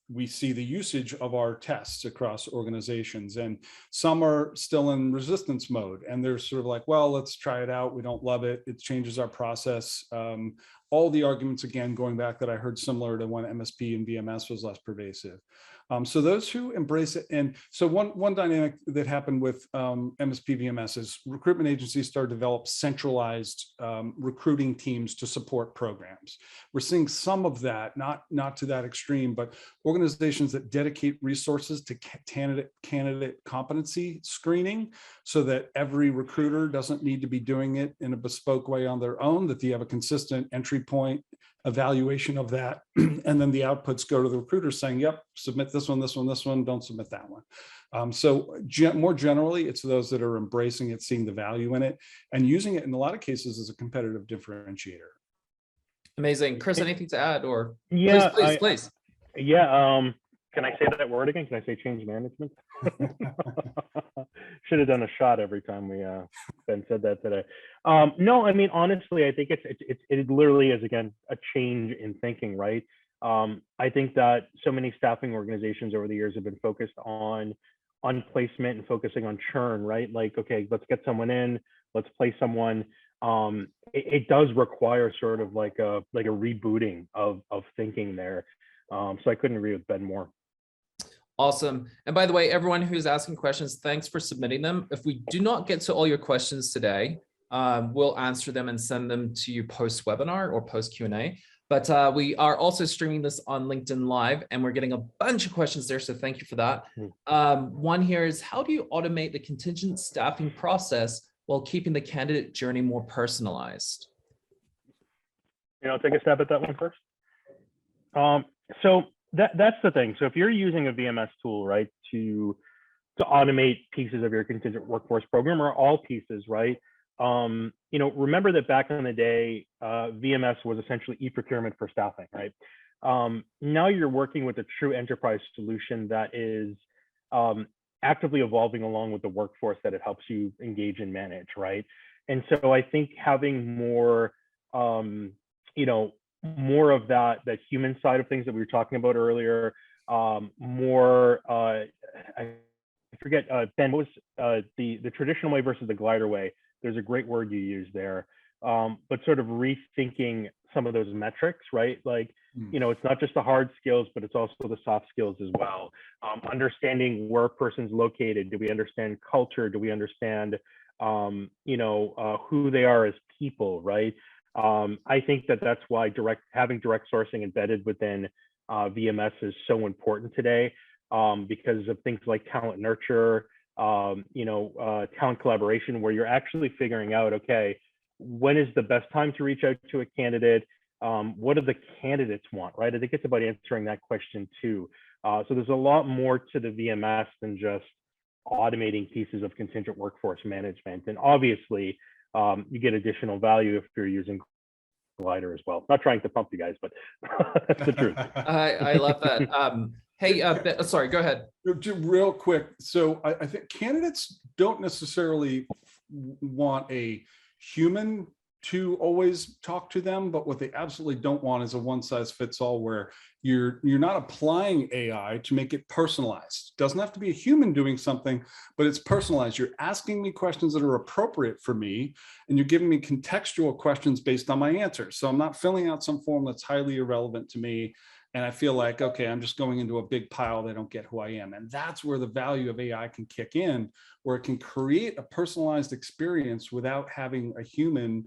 we see the usage of our tests across organizations, and some are still in resistance mode. And they're sort of like, well, let's try it out. We don't love it. It changes our process. All the arguments, again, going back that I heard similar to when MSP and VMS was less pervasive. So those who embrace it, and so one dynamic that happened with MSP VMS is recruitment agencies started to develop centralized recruiting teams to support programs. We're seeing some of that, not to that extreme, but organizations that dedicate resources to candidate competency screening, so that every recruiter doesn't need to be doing it in a bespoke way on their own, that you have a consistent entry point evaluation of that, and then the outputs go to the recruiter saying, yep, submit this one, this one, this one, don't submit that one. So more generally, it's those that are embracing it, seeing the value in it, and using it in a lot of cases as a competitive differentiator. Amazing. Chris, anything to add? Or Yeah, please. Yeah, can I say that word again? Can I say change management? Should have done a shot every time we Ben said that today. No, I mean, honestly, I think it literally is, again, a change in thinking, right? I think that so many staffing organizations over the years have been focused on placement and focusing on churn, right? Like, okay, let's get someone in, let's place someone. It does require sort of like a rebooting of thinking there. So I couldn't agree with Ben more. Awesome. And by the way, everyone who's asking questions, thanks for submitting them. If we do not get to all your questions today, we'll answer them and send them to you post webinar or post Q&A. But we are also streaming this on LinkedIn Live, and we're getting a bunch of questions there. So thank you for that. One here is, how do you automate the contingent staffing process while keeping the candidate journey more personalized? I'll take a stab at that one first. So that's the thing. So if you're using a VMS tool, right, to automate pieces of your contingent workforce program, or all pieces, right? Remember that back in the day, VMS was essentially e-procurement for staffing, right? Now you're working with a true enterprise solution that is actively evolving along with the workforce that it helps you engage and manage, right? And so I think having more, more of that human side of things that we were talking about earlier, more, I forget, Ben, what was the traditional way versus the glider way? There's a great word you use there, but sort of rethinking some of those metrics, right? Like, it's not just the hard skills, but it's also the soft skills as well. Understanding where a person's located. Do we understand culture? Do we understand, who they are as people, right? I think that that's why having direct sourcing embedded within VMS is so important today, because of things like talent nurture, talent collaboration, where you're actually figuring out, okay, when is the best time to reach out to a candidate? What do the candidates want, right? I think it's about answering that question too. So there's a lot more to the VMS than just automating pieces of contingent workforce management. And obviously, you get additional value if you're using glider as well. Not trying to pump you guys, but that's the truth. I love that. Hey, sorry, go ahead. Real quick. So I think candidates don't necessarily want a human to always talk to them, but what they absolutely don't want is a one-size-fits-all, where you're not applying AI to make it personalized. It doesn't have to be a human doing something, but it's personalized. You're asking me questions that are appropriate for me, and you're giving me contextual questions based on my answers. So I'm not filling out some form that's highly irrelevant to me, and I feel like, okay, I'm just going into a big pile. They don't get who I am. And that's where the value of AI can kick in, where it can create a personalized experience without having a human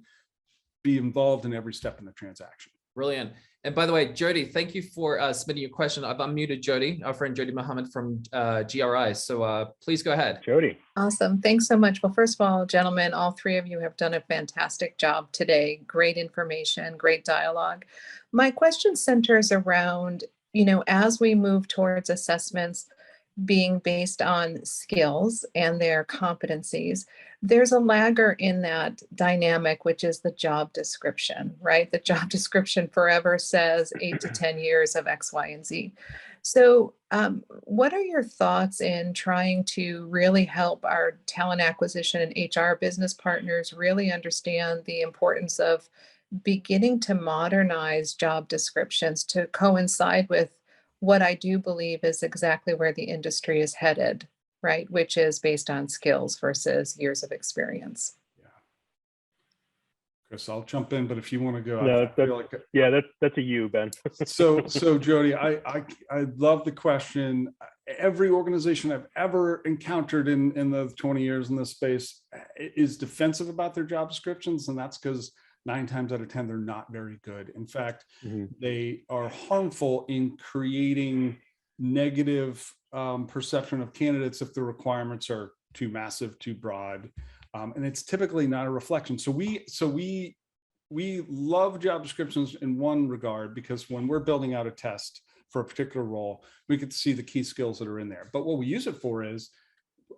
be involved in every step in the transaction. Brilliant. And by the way, Jody, thank you for submitting your question. I've unmuted Jody, our friend Jody Mohammed from GRI. So please go ahead. Jody. Awesome. Thanks so much. Well, first of all, gentlemen, all three of you have done a fantastic job today. Great information, great dialogue. My question centers around, as we move towards assessments being based on skills and their competencies, there's a lagger in that dynamic, which is the job description, right? The job description forever says 8 to 10 years of X, Y, and Z. So what are your thoughts in trying to really help our talent acquisition and HR business partners really understand the importance of beginning to modernize job descriptions to coincide with what I do believe is exactly where the industry is headed, right? Which is based on skills versus years of experience. Yeah. Chris, I'll jump in, but if you want to go, No, I feel like yeah, that's a you, Ben. so Jody, I love the question. Every organization I've ever encountered in the 20 years in this space is defensive about their job descriptions, and that's because 9 times out of 10 they're not very good. In fact, they are harmful in creating negative perception of candidates if the requirements are too massive, too broad, and it's typically not a reflection. So we love job descriptions in one regard, because when we're building out a test for a particular role, we get to see the key skills that are in there. But what we use it for is,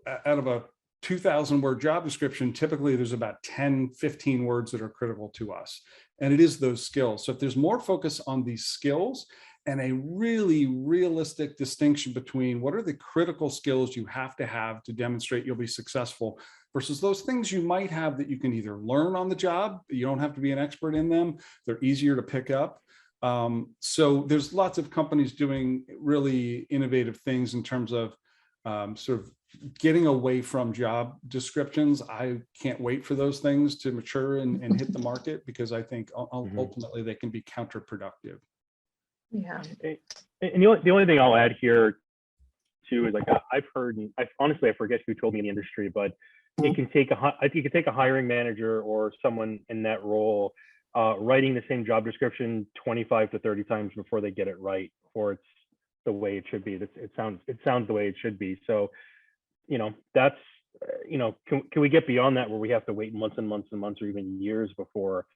out of a 2,000 word job description, typically there's about 10, 15 words that are critical to us. And it is those skills. So if there's more focus on these skills and a really realistic distinction between what are the critical skills you have to demonstrate you'll be successful, versus those things you might have that you can either learn on the job, you don't have to be an expert in them, they're easier to pick up. So there's lots of companies doing really innovative things in terms of sort of getting away from job descriptions. I can't wait for those things to mature and hit the market, because I think ultimately they can be counterproductive. Yeah. And the only thing I'll add here too is, like, I've heard, and honestly I forget who told me in the industry, but it can take a hiring manager or someone in that role writing the same job description 25 to 30 times before they get it right, or it's the way it should be. It sounds the way it should be. So, that's, can we get beyond that, where we have to wait months and months and months or even years before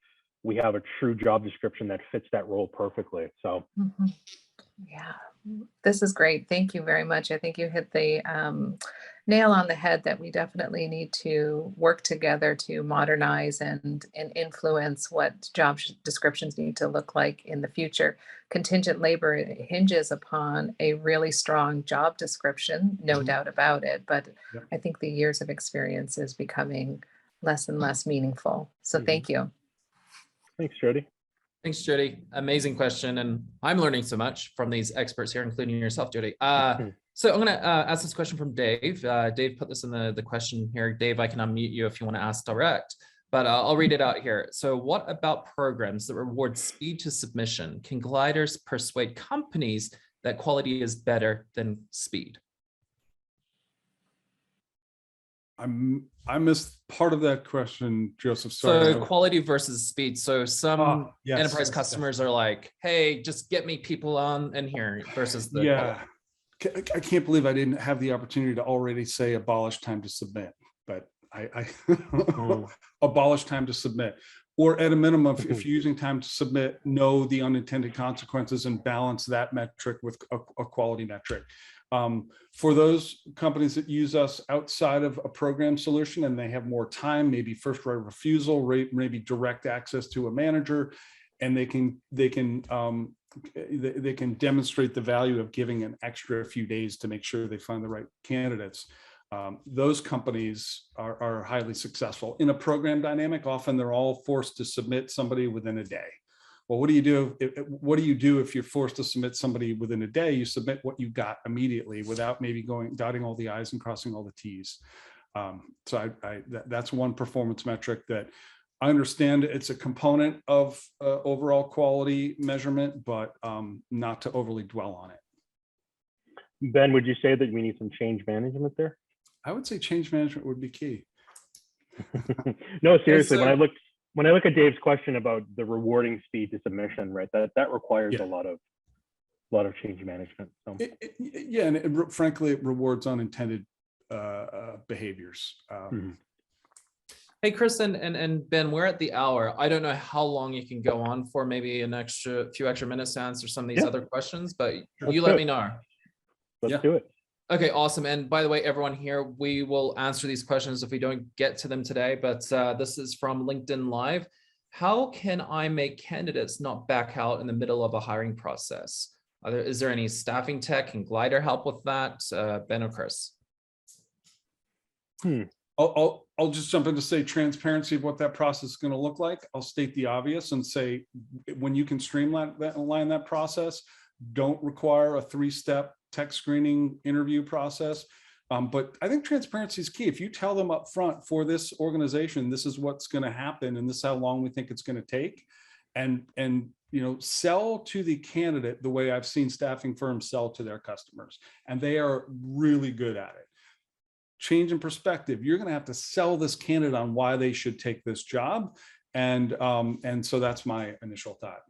we have a true job description that fits that role perfectly? So yeah, this is great. Thank you very much. I think you hit the nail on the head, that we definitely need to work together to modernize and influence what job descriptions need to look like in the future. Contingent labor hinges upon a really strong job description, no doubt about it. But I think the years of experience is becoming less and less meaningful. So thank you. thanks, Jody. Thanks, Jody. Amazing question. And I'm learning so much from these experts here, including yourself, Jody. So I'm going to ask this question from Dave. Dave put this in the question here. Dave, I can unmute you if you want to ask direct, but I'll read it out here. So what about programs that reward speed to submission? Can gliders persuade companies that quality is better than speed? I missed part of that question, Joseph. Sorry. So quality versus speed. So some enterprise customers are like, hey, just get me people on in here, versus the quality. I can't believe I didn't have the opportunity to already say abolish time to submit, but I abolish time to submit, or at a minimum, if you're using time to submit, know the unintended consequences and balance that metric with a quality metric. For those companies that use us outside of a program solution and they have more time, maybe first right of refusal, maybe direct access to a manager, and they can demonstrate the value of giving an extra few days to make sure they find the right candidates. Those companies are highly successful. In a program dynamic, often they're all forced to submit somebody within a day. Well, what do you do if you're forced to submit somebody within a day? You submit what you got immediately without maybe dotting all the I's and crossing all the T's. So that's one performance metric that I understand it's a component of overall quality measurement, but not to overly dwell on it. Ben, would you say that we need some change management there? I would say change management would be key. No, seriously, when I look at Dave's question about the rewarding speed to submission, right, that requires a lot of change management. So. And frankly, it rewards unintended behaviors. Hey, Chris and Ben, we're at the hour. I don't know how long you can go on for, maybe few extra minutes to answer some of these other questions, but you let me know. Let's do it. Okay, awesome. And by the way, everyone here, we will answer these questions if we don't get to them today, but this is from LinkedIn Live. How can I make candidates not back out in the middle of a hiring process? Is there any staffing tech? Can Glider help with that? Ben or Chris? I'll just jump in to say transparency of what that process is going to look like. I'll state the obvious and say, when you can streamline that process, don't require a 3-step tech screening interview process. But I think transparency is key. If you tell them up front, for this organization, this is what's going to happen, and this is how long we think it's going to take, and sell to the candidate the way I've seen staffing firms sell to their customers, and they are really good at it. Change in perspective. You're going to have to sell this candidate on why they should take this job, and so that's my initial thought.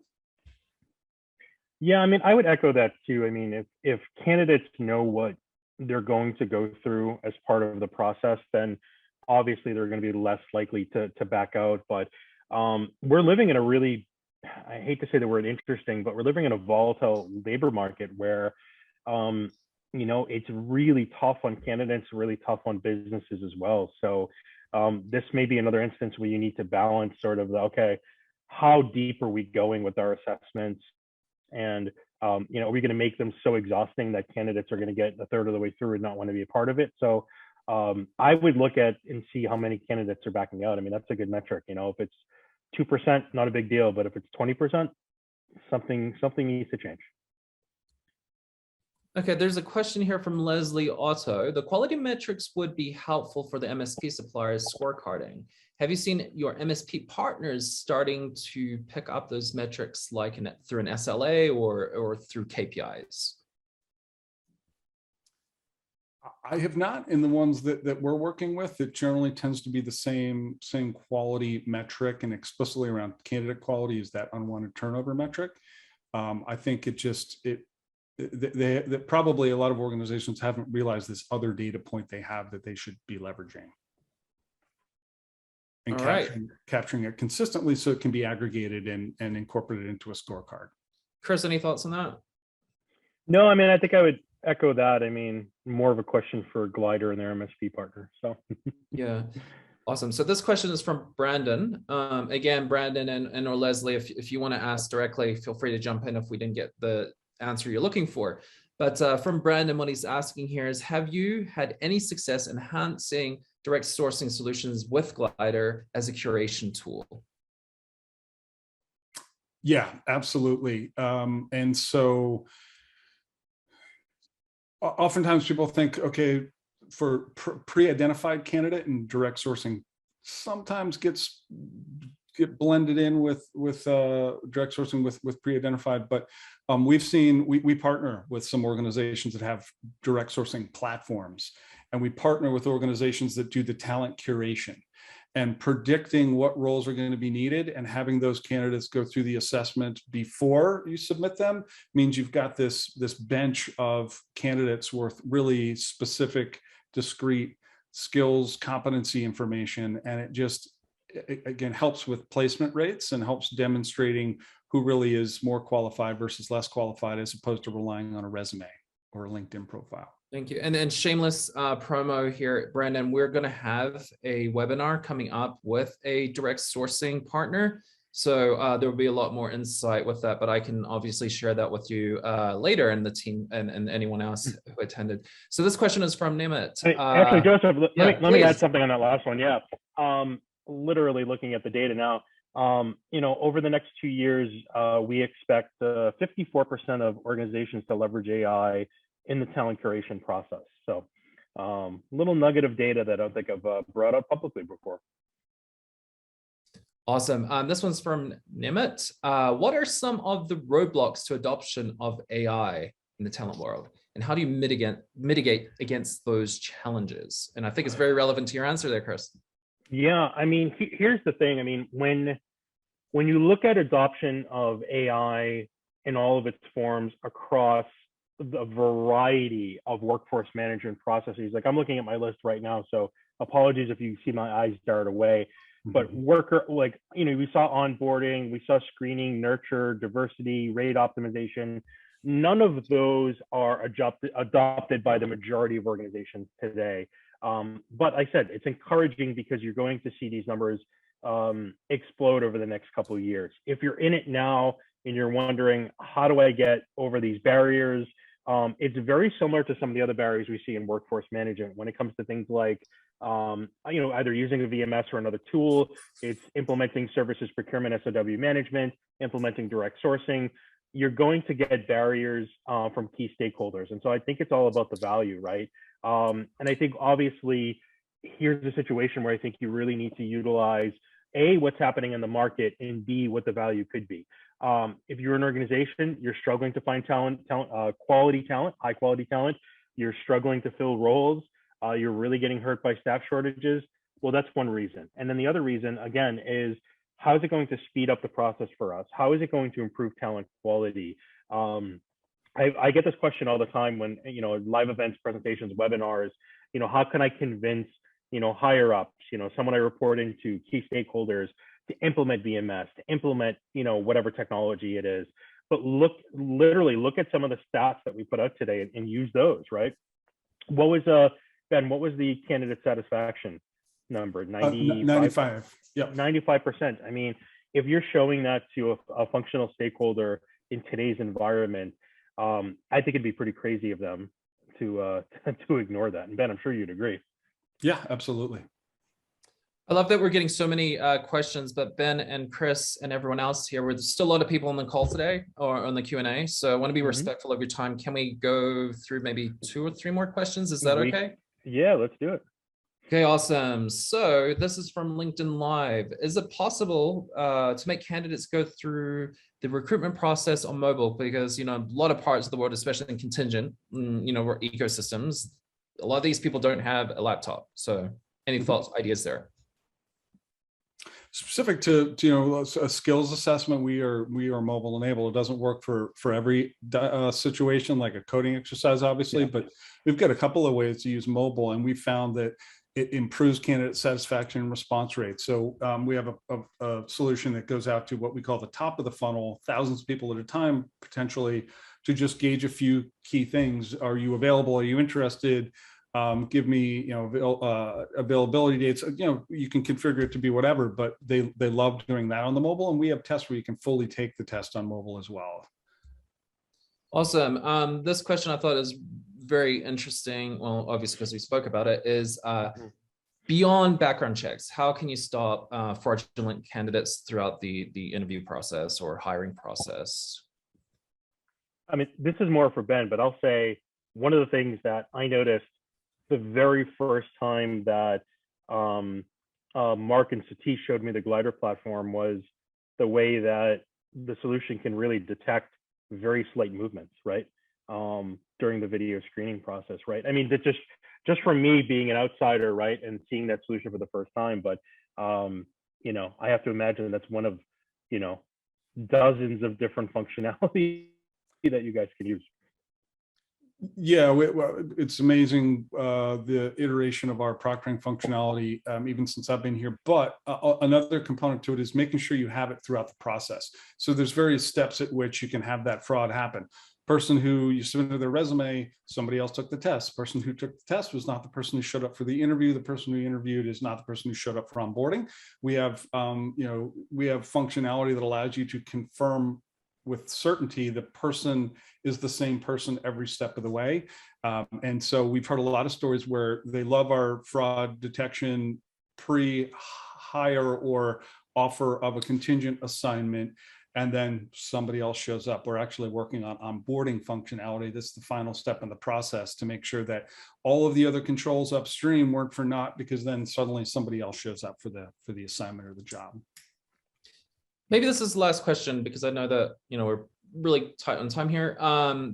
Yeah, I mean, I would echo that too. I mean, if candidates know what they're going to go through as part of the process, then obviously they're going to be less likely to back out. But we're living in a really, I hate to say the word interesting, but we're living in a volatile labor market where, it's really tough on candidates, really tough on businesses as well. So this may be another instance where you need to balance sort of okay, how deep are we going with our assessments? And are we going to make them so exhausting that candidates are going to get a third of the way through and not want to be a part of it? So I would look at and see how many candidates are backing out. I mean, that's a good metric. If it's 2%, not a big deal, but if it's 20%, something needs to change. Okay, there's a question here from Leslie Otto. The quality metrics would be helpful for the MSP suppliers scorecarding. Have you seen your MSP partners starting to pick up those metrics like through an SLA or through KPIs? I have not. In the ones that we're working with, it generally tends to be the same quality metric, and explicitly around candidate quality is that unwanted turnover metric. I think that probably a lot of organizations haven't realized this other data point they have that they should be leveraging and capturing it consistently so it can be aggregated and incorporated into a scorecard. Chris, any thoughts on that? No, I mean, I think I would echo that. I mean, more of a question for Glider and their MSP partner. So yeah. Awesome. So this question is from Brandon. Again, Brandon and or Leslie, if you want to ask directly, feel free to jump in if we didn't get the answer you're looking for. But from Brandon, what he's asking here is, have you had any success enhancing direct sourcing solutions with Glider as a curation tool? Yeah, absolutely. And so oftentimes people think, okay, for pre-identified candidate, and direct sourcing sometimes get blended in with direct sourcing with pre-identified, but we partner with some organizations that have direct sourcing platforms, and we partner with organizations that do the talent curation and predicting what roles are going to be needed, and having those candidates go through the assessment before you submit them means you've got this bench of candidates with really specific, discrete skills, competency information, and it again helps with placement rates and helps demonstrating who really is more qualified versus less qualified, as opposed to relying on a resume or a LinkedIn profile. Thank you. And then shameless promo here, Brandon, we're going to have a webinar coming up with a direct sourcing partner. So there will be a lot more insight with that, but I can obviously share that with you later, and the team and anyone else who attended. So this question is from Nimit. Actually, Joseph, let me add please. something on that last one. Yeah. Literally looking at the data now, over the next 2 years, we expect 54% of organizations to leverage AI in the talent curation process. So little nugget of data that I don't think I've brought up publicly before. Awesome. This one's from Nimit. What are some of the roadblocks to adoption of AI in the talent world? And how do you mitigate against those challenges? And I think it's very relevant to your answer there, Chris. Yeah, I mean, here's the thing. I mean, when you look at adoption of AI in all of its forms across the variety of workforce management processes, like I'm looking at my list right now, so apologies if you see my eyes dart away, but we saw onboarding, we saw screening, nurture, diversity, rate optimization. None of those are adopted by the majority of organizations today. But I said it's encouraging because you're going to see these numbers explode over the next couple of years. If you're in it now and you're wondering, how do I get over these barriers? It's very similar to some of the other barriers we see in workforce management when it comes to things like, either using a VMS or another tool. It's implementing services procurement, SOW management, implementing direct sourcing. you're going to get barriers from key stakeholders. And so I think it's all about the value, right? And I think obviously here's a situation where I think you really need to utilize A, what's happening in the market, and B, what the value could be. If you're an organization, you're struggling to find quality talent, high quality talent, you're struggling to fill roles, you're really getting hurt by staff shortages. Well, that's one reason. And then the other reason, again, is how is it going to speed up the process for us? How is it going to improve talent quality? I get this question all the time when, live events, presentations, webinars, how can I convince, higher ups, someone I report into, key stakeholders to implement VMS, to implement, whatever technology it is. But literally look at some of the stats that we put out today and use those, right? What was, Ben, what was the candidate satisfaction number? 95. Yeah. 95%. I mean, if you're showing that to a functional stakeholder in today's environment, I think it'd be pretty crazy of them to ignore that. And Ben, I'm sure you'd agree. Yeah, absolutely. I love that we're getting so many questions, but Ben and Chris and everyone else here, there's still a lot of people on the call today or on the Q&A. So I want to be respectful of your time. Can we go through maybe 2 or 3 more questions? Is that okay? Yeah, let's do it. Okay, awesome. So this is from LinkedIn Live. Is it possible to make candidates go through the recruitment process on mobile? Because, a lot of parts of the world, especially in contingent, we're ecosystems, a lot of these people don't have a laptop. So any thoughts, ideas there? Specific to a skills assessment, we are mobile enabled. It doesn't work for every situation, like a coding exercise, obviously, but we've got a couple of ways to use mobile, and we found that it improves candidate satisfaction and response rate. So we have a solution that goes out to what we call the top of the funnel, thousands of people at a time, potentially, to just gauge a few key things. Are you available? Are you interested? Give me, availability dates. You can configure it to be whatever, but they love doing that on the mobile, and we have tests where you can fully take the test on mobile as well. Awesome. This question I thought is very interesting. Well, obviously because we spoke about it, is beyond background checks, how can you stop fraudulent candidates throughout the interview process or hiring process? I mean, this is more for Ben, but I'll say one of the things that I noticed the very first time that Mark and Satish showed me the Glider platform was the way that the solution can really detect very slight movements, right? During the video screening process, right? I mean, that just from me being an outsider, right, and seeing that solution for the first time, but I have to imagine that's one of dozens of different functionality that you guys can use. Yeah, it's amazing the iteration of our proctoring functionality, even since I've been here. But another component to it is making sure you have it throughout the process. So there's various steps at which you can have that fraud happen. Person who you submitted their resume, somebody else took the test. Person who took the test was not the person who showed up for the interview. The person who interviewed is not the person who showed up for onboarding. We have, we have functionality that allows you to confirm with certainty the person is the same person every step of the way. And so we've heard a lot of stories where they love our fraud detection pre-hire or offer of a contingent assignment, and then somebody else shows up. We're actually working on onboarding functionality. This is the final step in the process to make sure that all of the other controls upstream weren't for naught, because then suddenly somebody else shows up for the assignment or the job. Maybe this is the last question, because I know that we're really tight on time here.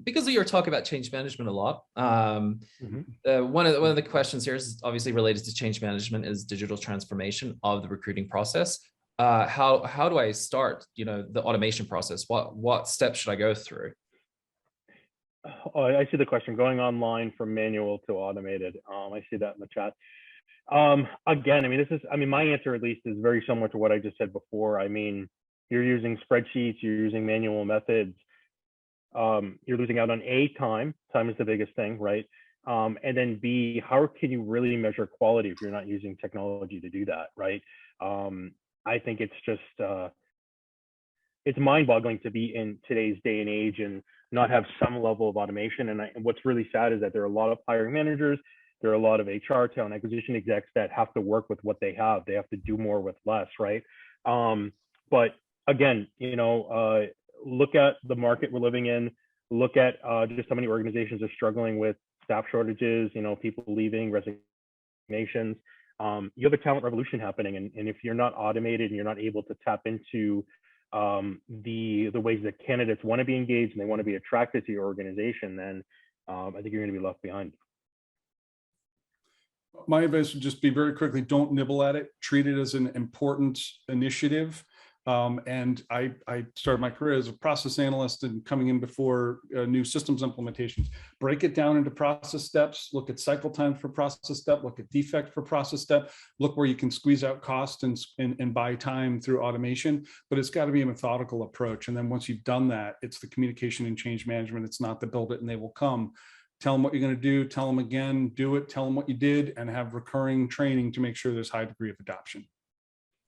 Because of your talk about change management a lot, one of the questions here is obviously related to change management, is digital transformation of the recruiting process. How do I start the automation process? What steps should I go through? Oh, I see the question, going online from manual to automated. I see that in the chat. Again, I mean, my answer at least is very similar to what I just said before. I mean, you're using spreadsheets, you're using manual methods. You're losing out on time. Time is the biggest thing, right? And then B, how can you really measure quality if you're not using technology to do that, right? I think it's just, it's mind-boggling to be in today's day and age and not have some level of automation. And what's really sad is that there are a lot of hiring managers, there are a lot of HR, talent acquisition execs that have to work with what they have. They have to do more with less, right? But again, look at the market we're living in, look at just how many organizations are struggling with staff shortages, people leaving, resignations. You have a talent revolution happening, and if you're not automated and you're not able to tap into the ways that candidates want to be engaged and they want to be attracted to your organization, then I think you're going to be left behind. My advice would just be very quickly, don't nibble at it, treat it as an important initiative. And I started my career as a process analyst and coming in before new systems implementations. Break it down into process steps, look at cycle time for process step, look at defect for process step, look where you can squeeze out cost and buy time through automation, but it's got to be a methodical approach. And then once you've done that, it's the communication and change management. It's not the build it and they will come. Tell them what you're going to do, tell them again, do it, tell them what you did, and have recurring training to make sure there's high degree of adoption.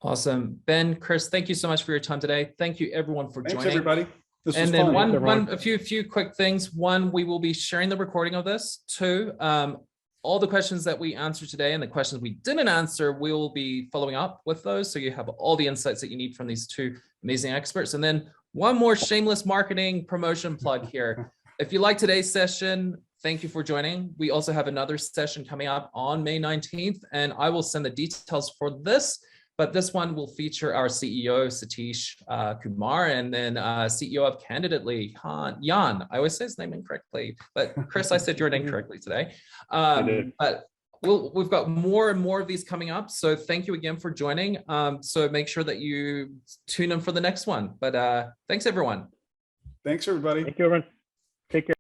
Awesome. Ben, Chris, thank you so much for your time today. Thank you everyone for joining. Thanks, everybody. This was and then fun. a few quick things. One, we will be sharing the recording of this. Two, all the questions that we answered today and the questions we didn't answer, we will be following up with those. So you have all the insights that you need from these two amazing experts. And then one more shameless marketing promotion plug here. If you like today's session, thank you for joining. We also have another session coming up on May 19th, and I will send the details for this. But this one will feature our CEO, Satish Kumar, and then CEO of Candidly, Jan. I always say his name incorrectly, but Chris, I said your name correctly today. But we've got more and more of these coming up. So thank you again for joining. So make sure that you tune in for the next one. But thanks, everyone. Thanks, everybody. Thank you, everyone. Take care.